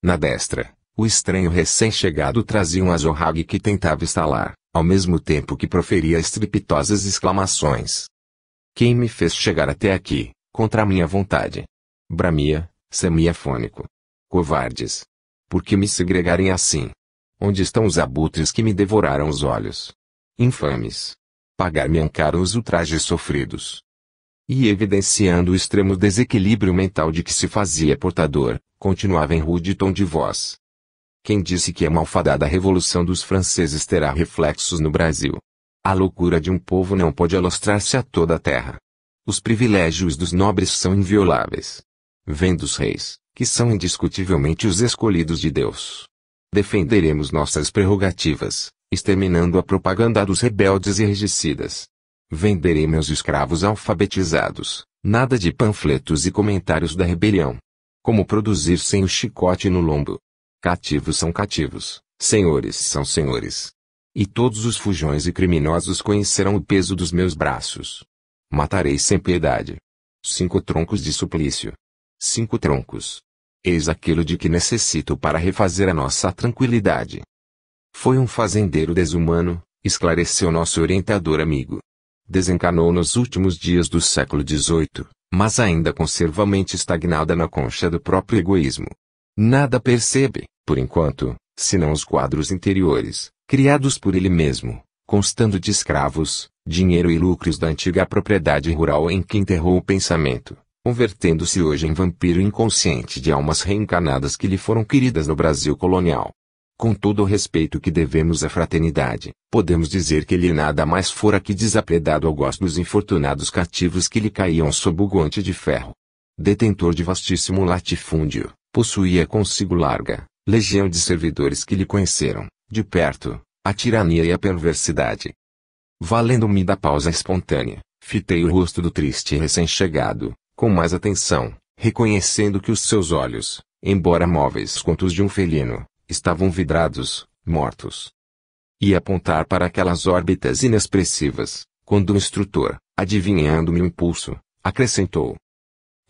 Na destra, o estranho recém-chegado trazia um azorrague que tentava estalar, ao mesmo tempo que proferia estrepitosas exclamações. Quem me fez chegar até aqui, contra a minha vontade? Bramia, semiafônico. Covardes! Por que me segregarem assim? Onde estão os abutres que me devoraram os olhos? Infames! Pagar-me caro os ultrajes sofridos. E evidenciando o extremo desequilíbrio mental de que se fazia portador, continuava em rude tom de voz. Quem disse que a malfadada Revolução dos Franceses terá reflexos no Brasil? A loucura de um povo não pode alastrar-se a toda a terra. Os privilégios dos nobres são invioláveis. Vêm dos reis, que são indiscutivelmente os escolhidos de Deus. Defenderemos nossas prerrogativas, exterminando a propaganda dos rebeldes e regicidas. Venderei meus escravos alfabetizados, nada de panfletos e comentários da rebelião. Como produzir sem o chicote no lombo? Cativos são cativos, senhores são senhores. E todos os fujões e criminosos conhecerão o peso dos meus braços. Matarei sem piedade. 5 troncos de suplício. 5 troncos. Eis aquilo de que necessito para refazer a nossa tranquilidade. Foi um fazendeiro desumano, esclareceu nosso orientador amigo. Desencanou nos últimos dias do século XVIII, mas ainda conserva a mente estagnada na concha do próprio egoísmo. Nada percebe, por enquanto, senão os quadros interiores, criados por ele mesmo, constando de escravos, dinheiro e lucros da antiga propriedade rural em que enterrou o pensamento, convertendo-se hoje em vampiro inconsciente de almas reencarnadas que lhe foram queridas no Brasil colonial. Com todo o respeito que devemos à fraternidade, podemos dizer que ele nada mais fora que desapredado ao gosto dos infortunados cativos que lhe caíam sob o guante de ferro. Detentor de vastíssimo latifúndio, possuía consigo larga legião de servidores que lhe conheceram, de perto, a tirania e a perversidade. Valendo-me da pausa espontânea, fitei o rosto do triste recém-chegado, com mais atenção, reconhecendo que os seus olhos, embora móveis quanto os de um felino, estavam vidrados, mortos. Ia apontar para aquelas órbitas inexpressivas, quando o instrutor, adivinhando-me o impulso, acrescentou: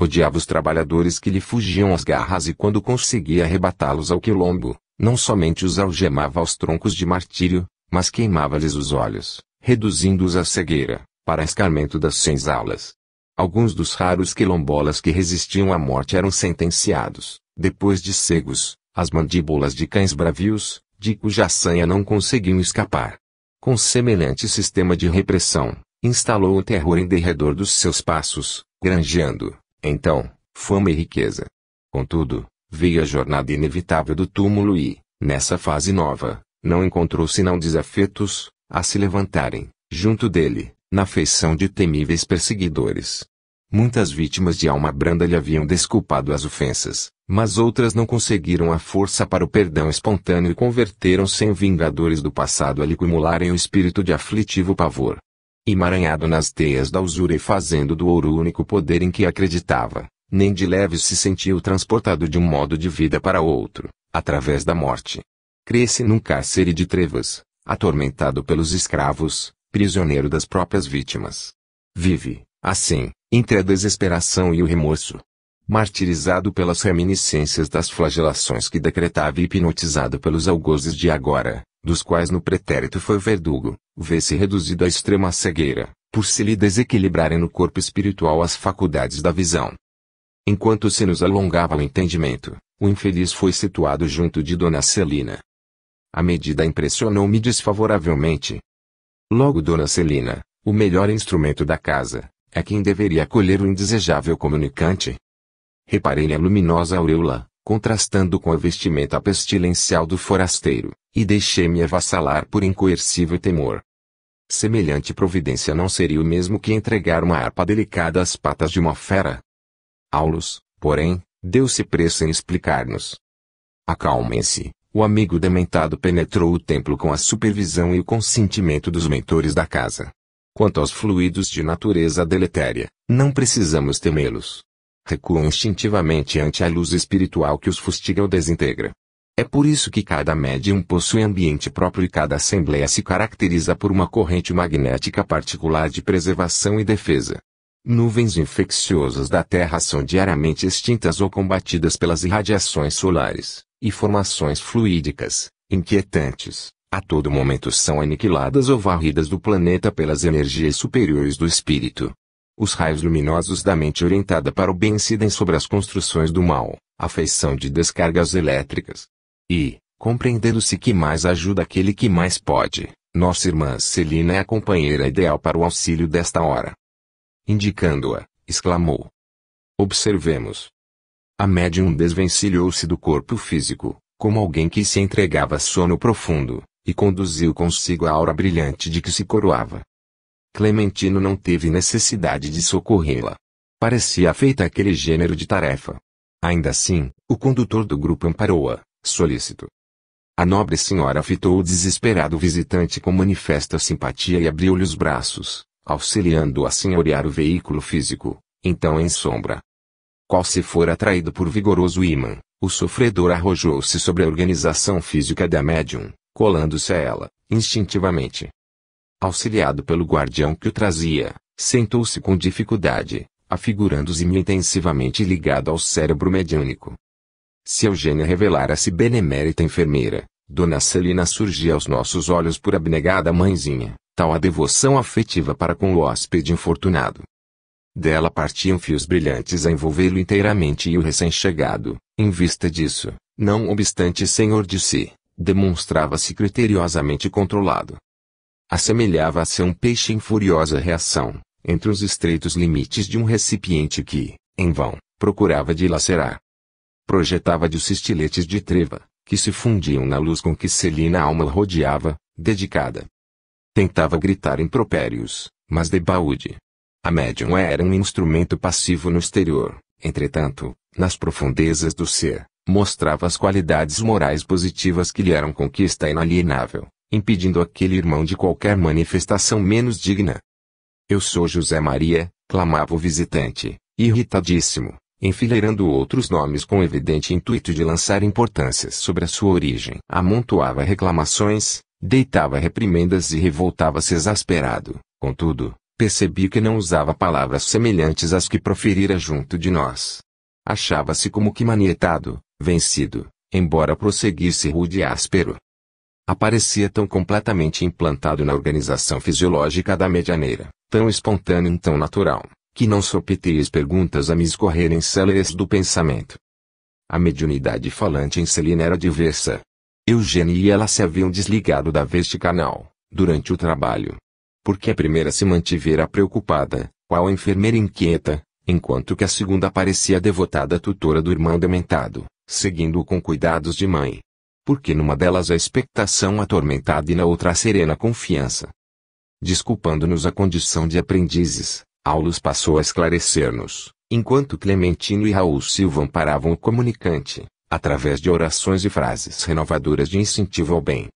odiava os trabalhadores que lhe fugiam às garras e quando conseguia arrebatá-los ao quilombo, não somente os algemava aos troncos de martírio, mas queimava-lhes os olhos, reduzindo-os à cegueira, para escarmento das senzalas. Alguns dos raros quilombolas que resistiam à morte eram sentenciados, depois de cegos, às mandíbulas de cães bravios, de cuja sanha não conseguiam escapar. Com semelhante sistema de repressão, instalou o terror em derredor dos seus passos, granjeando, então, fama e riqueza. Contudo, veio a jornada inevitável do túmulo e, nessa fase nova, não encontrou senão desafetos, a se levantarem, junto dele, na feição de temíveis perseguidores. Muitas vítimas de alma branda lhe haviam desculpado as ofensas, mas outras não conseguiram a força para o perdão espontâneo e converteram-se em vingadores do passado a lhe cumularem o espírito de aflitivo pavor. Emaranhado nas teias da usura e fazendo do ouro o único poder em que acreditava, nem de leve se sentiu transportado de um modo de vida para outro, através da morte. Cresce num cárcere de trevas, atormentado pelos escravos, prisioneiro das próprias vítimas. Vive, assim, entre a desesperação e o remorso. Martirizado pelas reminiscências das flagelações que decretava e hipnotizado pelos algozes de agora, dos quais no pretérito foi verdugo, vê-se reduzido à extrema cegueira, por se lhe desequilibrarem no corpo espiritual as faculdades da visão. Enquanto se nos alongava o entendimento, o infeliz foi situado junto de Dona Celina. A medida impressionou-me desfavoravelmente. Logo Dona Celina, o melhor instrumento da casa, é quem deveria acolher o indesejável comunicante. Reparei na luminosa auréola, contrastando com a vestimenta pestilencial do forasteiro, e deixei-me avassalar por incoercível temor. Semelhante providência não seria o mesmo que entregar uma harpa delicada às patas de uma fera. Aulus, porém, deu-se pressa em explicar-nos. Acalmem-se, o amigo dementado penetrou o templo com a supervisão e o consentimento dos mentores da casa. Quanto aos fluidos de natureza deletéria, não precisamos temê-los. Recuam instintivamente ante a luz espiritual que os fustiga ou desintegra. É por isso que cada médium possui ambiente próprio e cada assembleia se caracteriza por uma corrente magnética particular de preservação e defesa. Nuvens infecciosas da Terra são diariamente extintas ou combatidas pelas irradiações solares, e formações fluídicas, inquietantes, a todo momento são aniquiladas ou varridas do planeta pelas energias superiores do espírito. Os raios luminosos da mente orientada para o bem incidem sobre as construções do mal, à feição de descargas elétricas. E, compreendendo-se que mais ajuda aquele que mais pode, nossa irmã Celina é a companheira ideal para o auxílio desta hora. Indicando-a, exclamou: observemos. A médium desvencilhou-se do corpo físico, como alguém que se entregava a sono profundo, e conduziu consigo a aura brilhante de que se coroava. Clementino não teve necessidade de socorrê-la. Parecia feita aquele gênero de tarefa. Ainda assim, o condutor do grupo amparou-a, solícito. A nobre senhora fitou o desesperado visitante com manifesta simpatia e abriu-lhe os braços, auxiliando-o a senhorear o veículo físico, então em sombra. Qual se for atraído por vigoroso ímã, o sofredor arrojou-se sobre a organização física da médium, colando-se a ela, instintivamente. Auxiliado pelo guardião que o trazia, sentou-se com dificuldade, afigurando-se intensivamente ligado ao cérebro mediúnico. Se Eugênia revelara-se benemérita enfermeira, Dona Celina surgia aos nossos olhos por abnegada mãezinha, tal a devoção afetiva para com o hóspede infortunado. Dela partiam fios brilhantes a envolvê-lo inteiramente e o recém-chegado, em vista disso, não obstante senhor de si, demonstrava-se criteriosamente controlado. Assemelhava-se a um peixe em furiosa reação, entre os estreitos limites de um recipiente que, em vão, procurava dilacerar. Projetava-de estiletes de treva, que se fundiam na luz com que Celina alma o rodeava, dedicada. Tentava gritar impropérios, mas debaúde. A médium era um instrumento passivo no exterior, entretanto, nas profundezas do ser, mostrava as qualidades morais positivas que lhe eram conquista inalienável, impedindo aquele irmão de qualquer manifestação menos digna. Eu sou José Maria, clamava o visitante, irritadíssimo, enfileirando outros nomes com evidente intuito de lançar importâncias sobre a sua origem. Amontoava reclamações, deitava reprimendas e revoltava-se exasperado. Contudo, percebi que não usava palavras semelhantes às que proferira junto de nós. Achava-se como que manietado, vencido, embora prosseguisse rude e áspero. Aparecia tão completamente implantado na organização fisiológica da medianeira, tão espontâneo e tão natural, que não sopetei as perguntas a me escorrerem céleres do pensamento. A mediunidade falante em Celina era diversa. Eugênia e ela se haviam desligado da veste canal, durante o trabalho. Porque a primeira se mantivera preocupada, qual enfermeira inquieta, enquanto que a segunda parecia devotada tutora do irmão dementado, seguindo-o com cuidados de mãe. Porque numa delas a expectação atormentada e na outra a serena confiança. Desculpando-nos a condição de aprendizes, Aulus passou a esclarecer-nos, enquanto Clementino e Raul Silva amparavam o comunicante, através de orações e frases renovadoras de incentivo ao bem.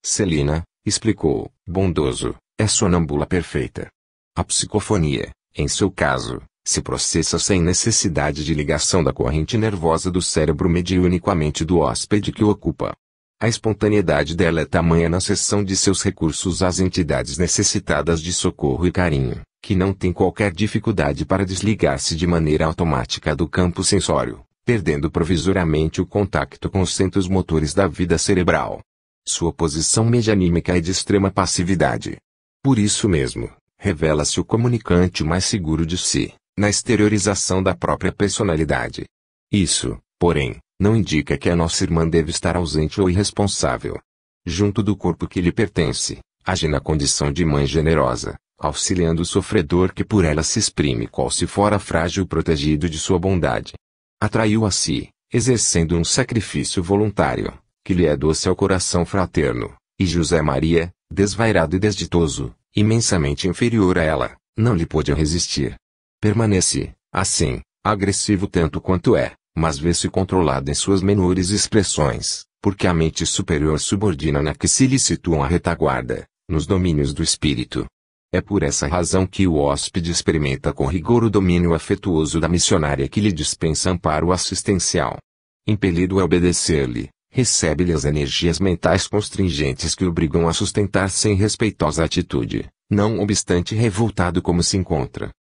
Celina, explicou, bondoso, é sonâmbula perfeita. A psicofonia, em seu caso, se processa sem necessidade de ligação da corrente nervosa do cérebro mediúnico à mente do hóspede que o ocupa. A espontaneidade dela é tamanha na cessão de seus recursos às entidades necessitadas de socorro e carinho, que não tem qualquer dificuldade para desligar-se de maneira automática do campo sensório, perdendo provisoriamente o contacto com os centros motores da vida cerebral. Sua posição medianímica é de extrema passividade. Por isso mesmo, revela-se o comunicante mais seguro de si, na exteriorização da própria personalidade. Isso, porém, não indica que a nossa irmã deve estar ausente ou irresponsável. Junto do corpo que lhe pertence, age na condição de mãe generosa, auxiliando o sofredor que por ela se exprime qual se fora frágil protegido de sua bondade. Atraiu a si, exercendo um sacrifício voluntário, que lhe é doce ao coração fraterno, e José Maria, desvairado e desditoso, imensamente inferior a ela, não lhe pôde resistir. Permanece, assim, agressivo tanto quanto é, mas vê-se controlado em suas menores expressões, porque a mente superior subordina na que se lhe situam a retaguarda, nos domínios do espírito. É por essa razão que o hóspede experimenta com rigor o domínio afetuoso da missionária que lhe dispensa amparo assistencial. Impelido a obedecer-lhe, recebe-lhe as energias mentais constringentes que o obrigam a sustentar-se em respeitosa atitude, não obstante revoltado como se encontra.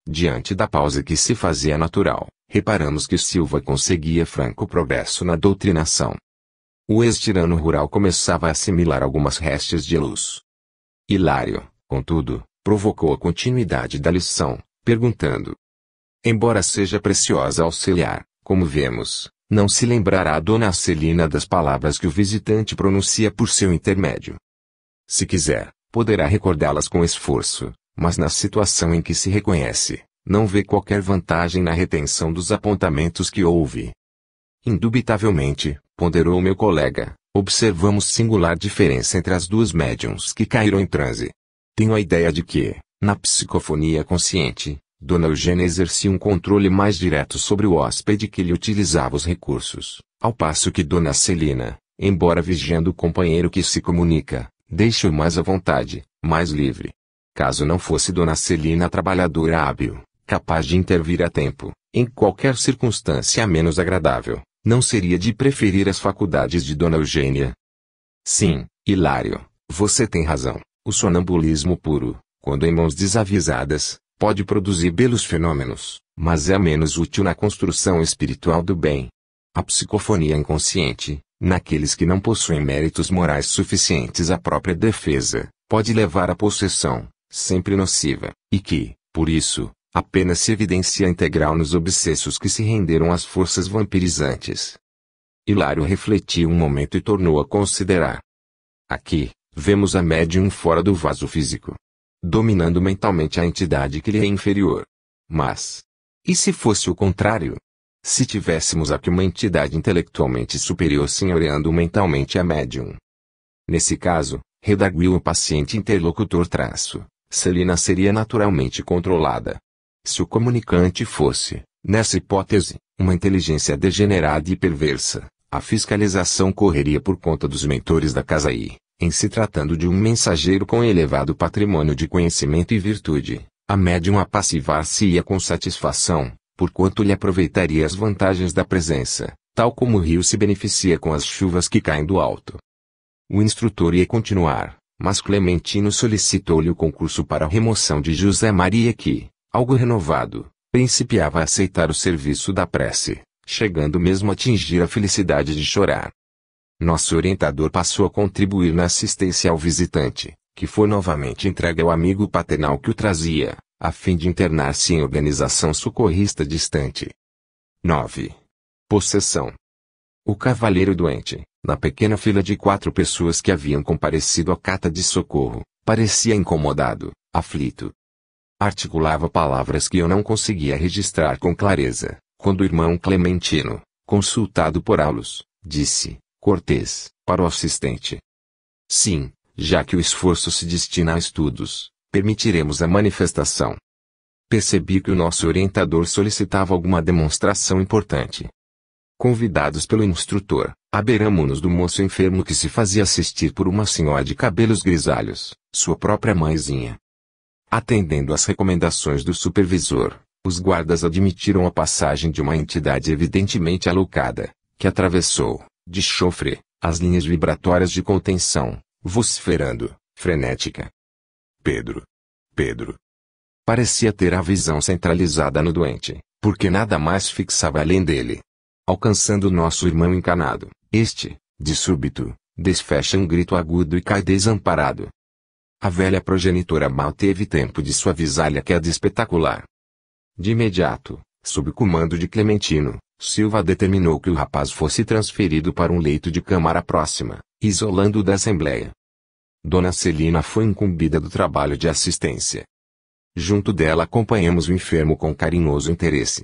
Diante da pausa que se fazia natural, reparamos que Silva conseguia franco progresso na doutrinação. O ex-tirano rural começava a assimilar algumas restes de luz. Hilário, contudo, provocou a continuidade da lição, perguntando. Embora seja preciosa auxiliar, como vemos, não se lembrará a Dona Celina das palavras que o visitante pronuncia por seu intermédio. Se quiser, poderá recordá-las com esforço, mas na situação em que se reconhece, não vê qualquer vantagem na retenção dos apontamentos que ouve. Indubitavelmente, ponderou meu colega, observamos singular diferença entre as duas médiums que caíram em transe. Tenho a ideia de que, na psicofonia consciente, Dona Eugênia exercia um controle mais direto sobre o hóspede que lhe utilizava os recursos, ao passo que Dona Celina, embora vigiando o companheiro que se comunica, deixa-o mais à vontade, mais livre. Caso não fosse Dona Celina trabalhadora hábil, capaz de intervir a tempo, em qualquer circunstância menos agradável, não seria de preferir as faculdades de Dona Eugênia. Sim, Hilário, você tem razão. O sonambulismo puro, quando em mãos desavisadas, pode produzir belos fenômenos, mas é menos útil na construção espiritual do bem. A psicofonia inconsciente, naqueles que não possuem méritos morais suficientes à própria defesa, pode levar à possessão, sempre nociva, e que, por isso, apenas se evidencia integral nos obsessos que se renderam às forças vampirizantes. Hilário refletiu um momento e tornou a considerar. Aqui, vemos a médium fora do vaso físico, dominando mentalmente a entidade que lhe é inferior. Mas, e se fosse o contrário? Se tivéssemos aqui uma entidade intelectualmente superior senhoreando mentalmente a médium? Nesse caso, redarguiu o paciente interlocutor Celina seria naturalmente controlada. Se o comunicante fosse, nessa hipótese, uma inteligência degenerada e perversa, a fiscalização correria por conta dos mentores da casa e, em se tratando de um mensageiro com elevado patrimônio de conhecimento e virtude, a médium apassivar-se-ia com satisfação, porquanto lhe aproveitaria as vantagens da presença, tal como o rio se beneficia com as chuvas que caem do alto. O instrutor ia continuar, mas Clementino solicitou-lhe o concurso para a remoção de José Maria que, algo renovado, principiava a aceitar o serviço da prece, chegando mesmo a atingir a felicidade de chorar. Nosso orientador passou a contribuir na assistência ao visitante, que foi novamente entregue ao amigo paternal que o trazia, a fim de internar-se em organização socorrista distante. 9. Possessão. O cavalheiro doente, na pequena fila de 4 pessoas que haviam comparecido à cata de socorro, parecia incomodado, aflito. Articulava palavras que eu não conseguia registrar com clareza, quando o irmão Clementino, consultado por Aulus, disse, cortês, para o assistente: sim, já que o esforço se destina a estudos, permitiremos a manifestação. Percebi que o nosso orientador solicitava alguma demonstração importante. Convidados pelo instrutor, abeiramo-nos do moço enfermo que se fazia assistir por uma senhora de cabelos grisalhos, sua própria mãezinha. Atendendo às recomendações do supervisor, os guardas admitiram a passagem de uma entidade evidentemente alocada, que atravessou, de chofre, as linhas vibratórias de contenção, vociferando, frenética. Pedro. Parecia ter a visão centralizada no doente, porque nada mais fixava além dele. Alcançando nosso irmão encanado, este, de súbito, desfecha um grito agudo e cai desamparado. A velha progenitora mal teve tempo de suavizar-lhe a queda espetacular. De imediato, sob o comando de Clementino, Silva determinou que o rapaz fosse transferido para um leito de câmara próxima, isolando-o da assembleia. Dona Celina foi incumbida do trabalho de assistência. Junto dela acompanhamos o enfermo com carinhoso interesse.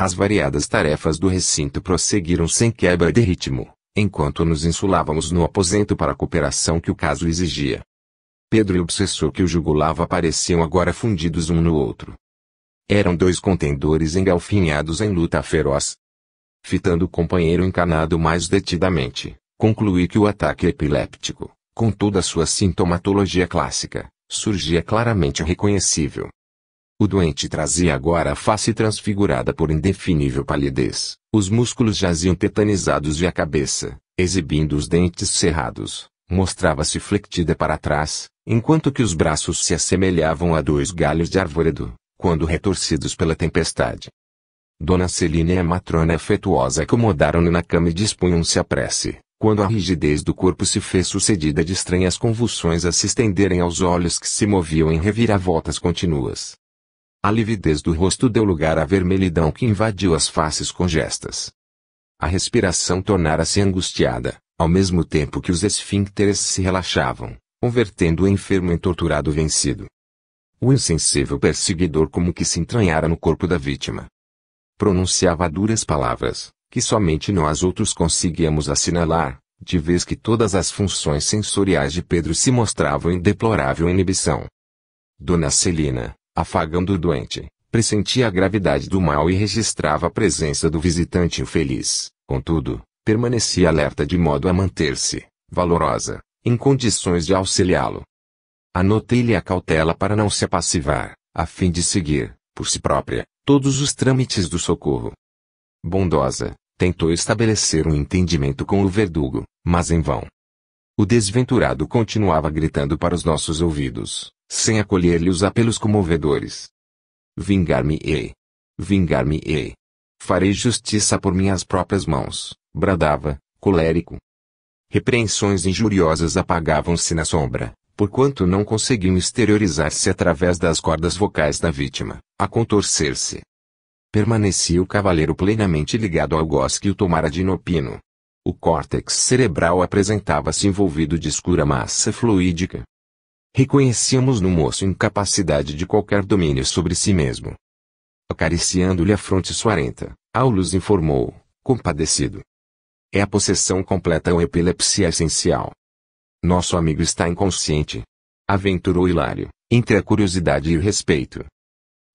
As variadas tarefas do recinto prosseguiram sem quebra de ritmo, enquanto nos insulávamos no aposento para a cooperação que o caso exigia. Pedro e o obsessor que o jugulava pareciam agora fundidos um no outro. Eram 2 contendores engalfinhados em luta feroz. Fitando o companheiro encanado mais detidamente, concluí que o ataque epiléptico, com toda a sua sintomatologia clássica, surgia claramente reconhecível. O doente trazia agora a face transfigurada por indefinível palidez, os músculos jaziam tetanizados e a cabeça, exibindo os dentes cerrados, mostrava-se flectida para trás, enquanto que os braços se assemelhavam a 2 galhos de arvoredo, quando retorcidos pela tempestade. Dona Celina e a matrona afetuosa acomodaram-no na cama e dispunham-se à prece, quando a rigidez do corpo se fez sucedida de estranhas convulsões a se estenderem aos olhos que se moviam em reviravoltas contínuas. A lividez do rosto deu lugar à vermelhidão que invadiu as faces congestas. A respiração tornara-se angustiada, ao mesmo tempo que os esfíncteres se relaxavam, convertendo o enfermo em torturado vencido. O insensível perseguidor como que se entranhara no corpo da vítima. Pronunciava duras palavras, que somente nós outros conseguíamos assinalar, de vez que todas as funções sensoriais de Pedro se mostravam em deplorável inibição. Dona Celina, afagando o doente, pressentia a gravidade do mal e registrava a presença do visitante infeliz. Contudo, permanecia alerta de modo a manter-se, valorosa, em condições de auxiliá-lo. Anotei-lhe a cautela para não se apassivar, a fim de seguir, por si própria, todos os trâmites do socorro. Bondosa, tentou estabelecer um entendimento com o verdugo, mas em vão. O desventurado continuava gritando para os nossos ouvidos, sem acolher-lhe os apelos comovedores. Vingar-me-ei! Vingar-me-ei! Farei justiça por minhas próprias mãos, bradava, colérico. Repreensões injuriosas apagavam-se na sombra, porquanto não conseguiam exteriorizar-se através das cordas vocais da vítima, a contorcer-se. Permanecia o cavaleiro plenamente ligado ao gós que o tomara de inopino. O córtex cerebral apresentava-se envolvido de escura massa fluídica. Reconhecíamos no moço incapacidade de qualquer domínio sobre si mesmo. Acariciando-lhe a fronte suarenta, Aulus informou, compadecido. É a possessão completa ou epilepsia essencial. Nosso amigo está inconsciente. Aventurou Hilário, entre a curiosidade e o respeito.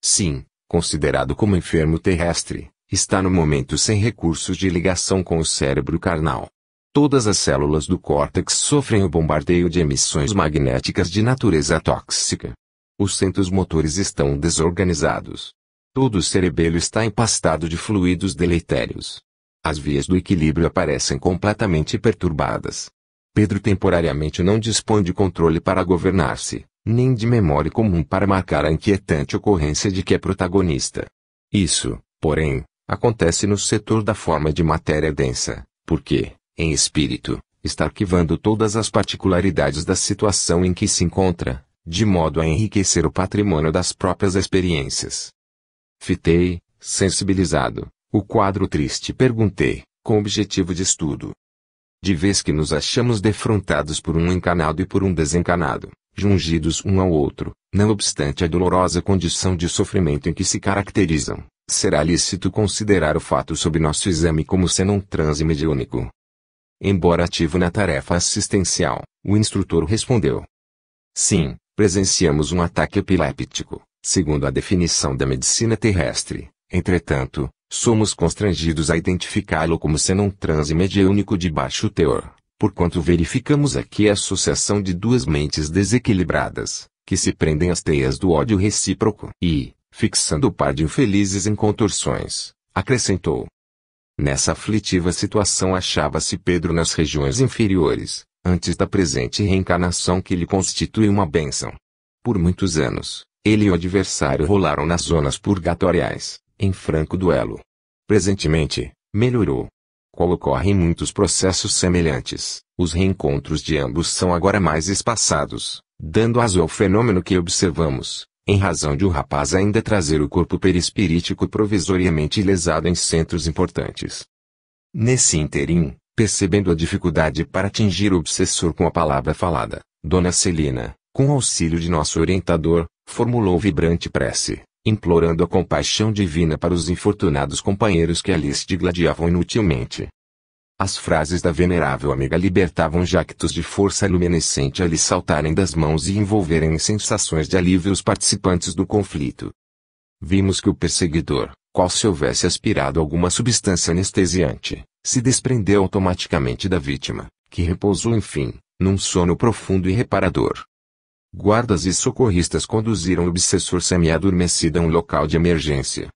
Sim, considerado como enfermo terrestre, está no momento sem recursos de ligação com o cérebro carnal. Todas as células do córtex sofrem o bombardeio de emissões magnéticas de natureza tóxica. Os centros motores estão desorganizados. Todo o cerebelo está empastado de fluidos deletérios. As vias do equilíbrio aparecem completamente perturbadas. Pedro temporariamente não dispõe de controle para governar-se, nem de memória comum para marcar a inquietante ocorrência de que é protagonista. Isso, porém, acontece no setor da forma de matéria densa, porque, em espírito, está arquivando todas as particularidades da situação em que se encontra, de modo a enriquecer o patrimônio das próprias experiências. Fitei, sensibilizado, o quadro triste e perguntei, com objetivo de estudo. De vez que nos achamos defrontados por um encanado e por um desencanado, jungidos um ao outro, não obstante a dolorosa condição de sofrimento em que se caracterizam, será lícito considerar o fato sob nosso exame como sendo um transe mediúnico. Embora ativo na tarefa assistencial, o instrutor respondeu. Sim, presenciamos um ataque epiléptico, segundo a definição da medicina terrestre. Entretanto, somos constrangidos a identificá-lo como sendo um transe mediúnico de baixo teor, porquanto verificamos aqui a associação de duas mentes desequilibradas, que se prendem às teias do ódio recíproco e, fixando o par de infelizes em contorções, acrescentou. Nessa aflitiva situação achava-se Pedro nas regiões inferiores, antes da presente reencarnação que lhe constitui uma bênção. Por muitos anos, ele e o adversário rolaram nas zonas purgatoriais, em franco duelo. Presentemente, melhorou. Qual ocorre em muitos processos semelhantes, os reencontros de ambos são agora mais espaçados, dando aso ao fenômeno que observamos, em razão de o rapaz ainda trazer o corpo perispirítico provisoriamente lesado em centros importantes. Nesse ínterim, percebendo a dificuldade para atingir o obsessor com a palavra falada, Dona Celina, com auxílio de nosso orientador, formulou vibrante prece, implorando a compaixão divina para os infortunados companheiros que ali se digladiavam inutilmente. As frases da venerável amiga libertavam jactos de força luminescente a lhe saltarem das mãos e envolverem em sensações de alívio os participantes do conflito. Vimos que o perseguidor, qual se houvesse aspirado alguma substância anestesiante, se desprendeu automaticamente da vítima, que repousou enfim, num sono profundo e reparador. Guardas e socorristas conduziram o obsessor semi-adormecido a um local de emergência.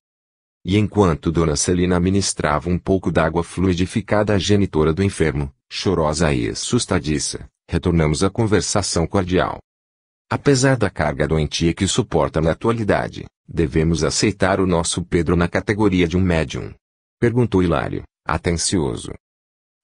E enquanto Dona Celina ministrava um pouco d'água fluidificada à genitora do enfermo, chorosa e assustadiça, retornamos à conversação cordial. Apesar da carga doentia que suporta na atualidade, devemos aceitar o nosso Pedro na categoria de um médium? Perguntou Hilário, atencioso.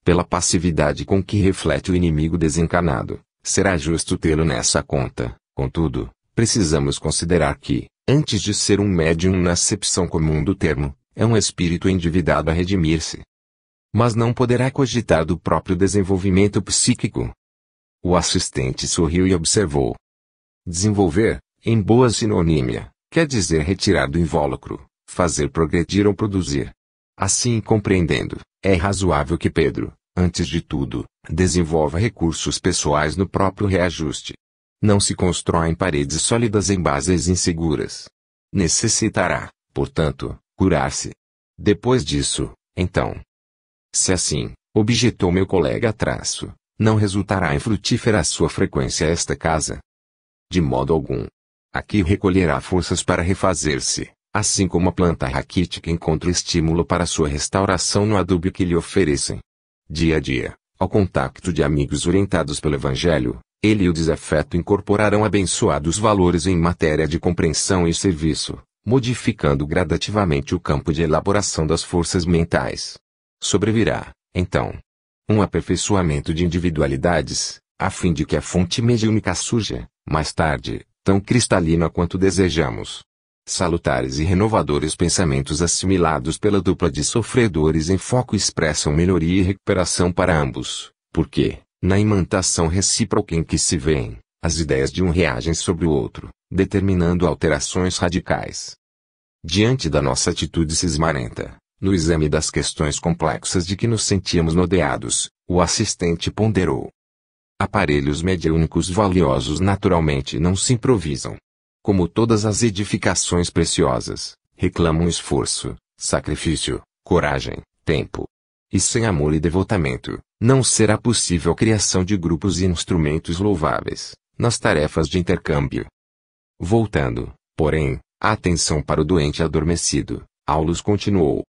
Pela passividade com que reflete o inimigo desencanado, será justo tê-lo nessa conta. Contudo, precisamos considerar que, antes de ser um médium na acepção comum do termo, é um espírito endividado a redimir-se. Mas não poderá cogitar do próprio desenvolvimento psíquico. O assistente sorriu e observou. Desenvolver, em boa sinonímia, quer dizer retirar do invólucro, fazer progredir ou produzir. Assim compreendendo, é razoável que Pedro, antes de tudo, Desenvolva recursos pessoais no próprio reajuste. Não se constroem paredes sólidas em bases inseguras. Necessitará, portanto, curar-se. Depois disso, então. Se assim, objetou meu colega traço, não resultará infrutífera a sua frequência a esta casa. De modo algum. Aqui recolherá forças para refazer-se, assim como a planta raquítica encontra estímulo para sua restauração no adubo que lhe oferecem. Dia a dia, ao contacto de amigos orientados pelo Evangelho, ele e o desafeto incorporarão abençoados valores em matéria de compreensão e serviço, modificando gradativamente o campo de elaboração das forças mentais. Sobrevirá, então, um aperfeiçoamento de individualidades, a fim de que a fonte mediúnica surja, mais tarde, tão cristalina quanto desejamos. Salutares e renovadores pensamentos assimilados pela dupla de sofredores em foco expressam melhoria e recuperação para ambos, porque, na imantação recíproca em que se veem, as ideias de um reagem sobre o outro, determinando alterações radicais. Diante da nossa atitude cismarenta, no exame das questões complexas de que nos sentíamos nodeados, o assistente ponderou. Aparelhos mediúnicos valiosos naturalmente não se improvisam. Como todas as edificações preciosas, reclamam esforço, sacrifício, coragem, tempo. E sem amor e devotamento, não será possível a criação de grupos e instrumentos louváveis, nas tarefas de intercâmbio. Voltando, porém, a atenção para o doente adormecido, Aulus continuou.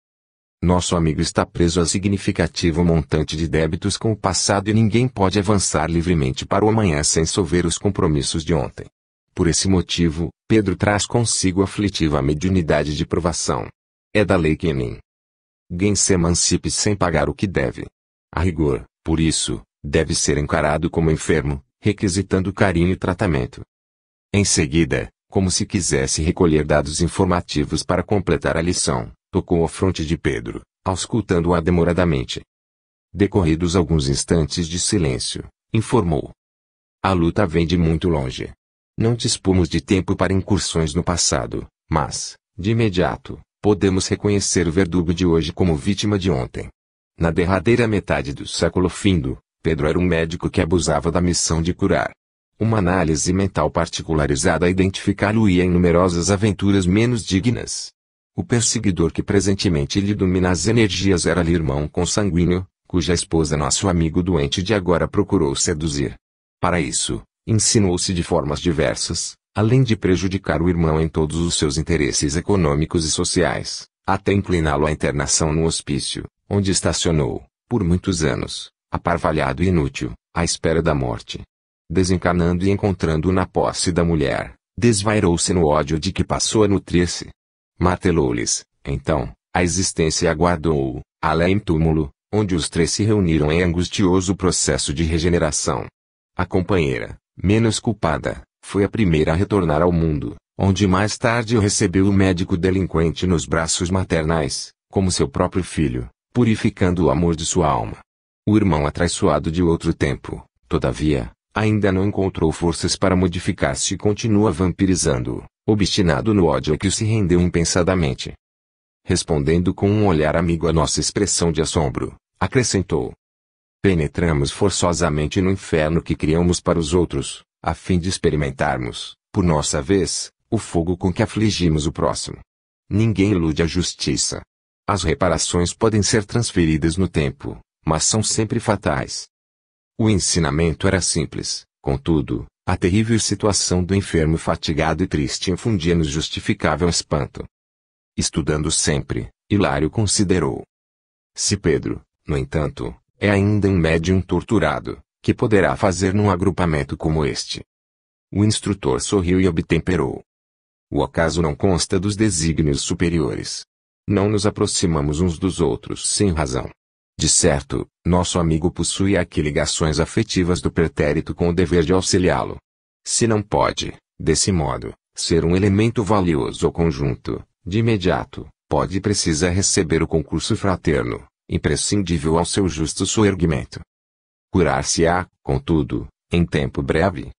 Nosso amigo está preso a significativo montante de débitos com o passado e ninguém pode avançar livremente para o amanhã sem solver os compromissos de ontem. Por esse motivo, Pedro traz consigo aflitiva mediunidade de provação. É da lei que ninguém se emancipe sem pagar o que deve. A rigor, por isso, deve ser encarado como enfermo, requisitando carinho e tratamento. Em seguida, como se quisesse recolher dados informativos para completar a lição, tocou a fronte de Pedro, auscultando-a demoradamente. Decorridos alguns instantes de silêncio, informou. A luta vem de muito longe. Não dispomos de tempo para incursões no passado, mas, de imediato, podemos reconhecer o verdugo de hoje como vítima de ontem. Na derradeira metade do século findo, Pedro era um médico que abusava da missão de curar. Uma análise mental particularizada identificá-lo-ia em numerosas aventuras menos dignas. O perseguidor que presentemente lhe domina as energias era-lhe irmão consanguíneo, cuja esposa nosso amigo doente de agora procurou seduzir. Para isso, insinuou-se de formas diversas, além de prejudicar o irmão em todos os seus interesses econômicos e sociais, até incliná-lo à internação no hospício, onde estacionou, por muitos anos, aparvalhado e inútil, à espera da morte. Desencarnando e encontrando-o na posse da mulher, desvairou-se no ódio de que passou a nutrir-se. Martelou-lhes, então, a existência e aguardou-o, além-túmulo, onde os três se reuniram em angustioso processo de regeneração. A companheira, menos culpada, foi a primeira a retornar ao mundo, onde mais tarde o recebeu o médico delinquente nos braços maternais, como seu próprio filho, purificando o amor de sua alma. O irmão atraiçoado de outro tempo, todavia, ainda não encontrou forças para modificar-se e continua vampirizando-o, obstinado no ódio a que se rendeu impensadamente. Respondendo com um olhar amigo à nossa expressão de assombro, acrescentou. Penetramos forçosamente no inferno que criamos para os outros, a fim de experimentarmos, por nossa vez, o fogo com que afligimos o próximo. Ninguém ilude a justiça. As reparações podem ser transferidas no tempo, mas são sempre fatais. O ensinamento era simples, contudo, a terrível situação do enfermo fatigado e triste infundia-nos justificável espanto. Estudando sempre, Hilário considerou. Se Pedro, no entanto, é ainda um médium torturado, que poderá fazer num agrupamento como este? O instrutor sorriu e obtemperou. O acaso não consta dos desígnios superiores. Não nos aproximamos uns dos outros sem razão. De certo, nosso amigo possui aqui ligações afetivas do pretérito com o dever de auxiliá-lo. Se não pode, desse modo, ser um elemento valioso ao conjunto, de imediato, pode e precisa receber o concurso fraterno, imprescindível ao seu justo soerguimento. Curar-se-á, contudo, em tempo breve?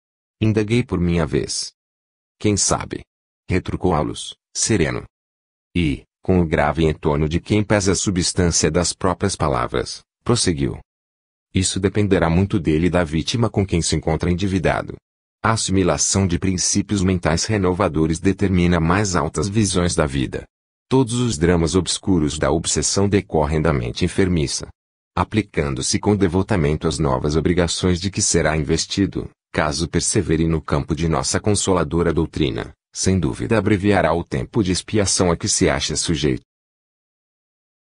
Indaguei por minha vez. Quem sabe? Retrucou Aulus, sereno. E, com o grave entono de quem pesa a substância das próprias palavras, prosseguiu. Isso dependerá muito dele e da vítima com quem se encontra endividado. A assimilação de princípios mentais renovadores determina mais altas visões da vida. Todos os dramas obscuros da obsessão decorrem da mente enfermiça. Aplicando-se com devotamento às novas obrigações de que será investido, caso persevere no campo de nossa consoladora doutrina, sem dúvida abreviará o tempo de expiação a que se acha sujeito.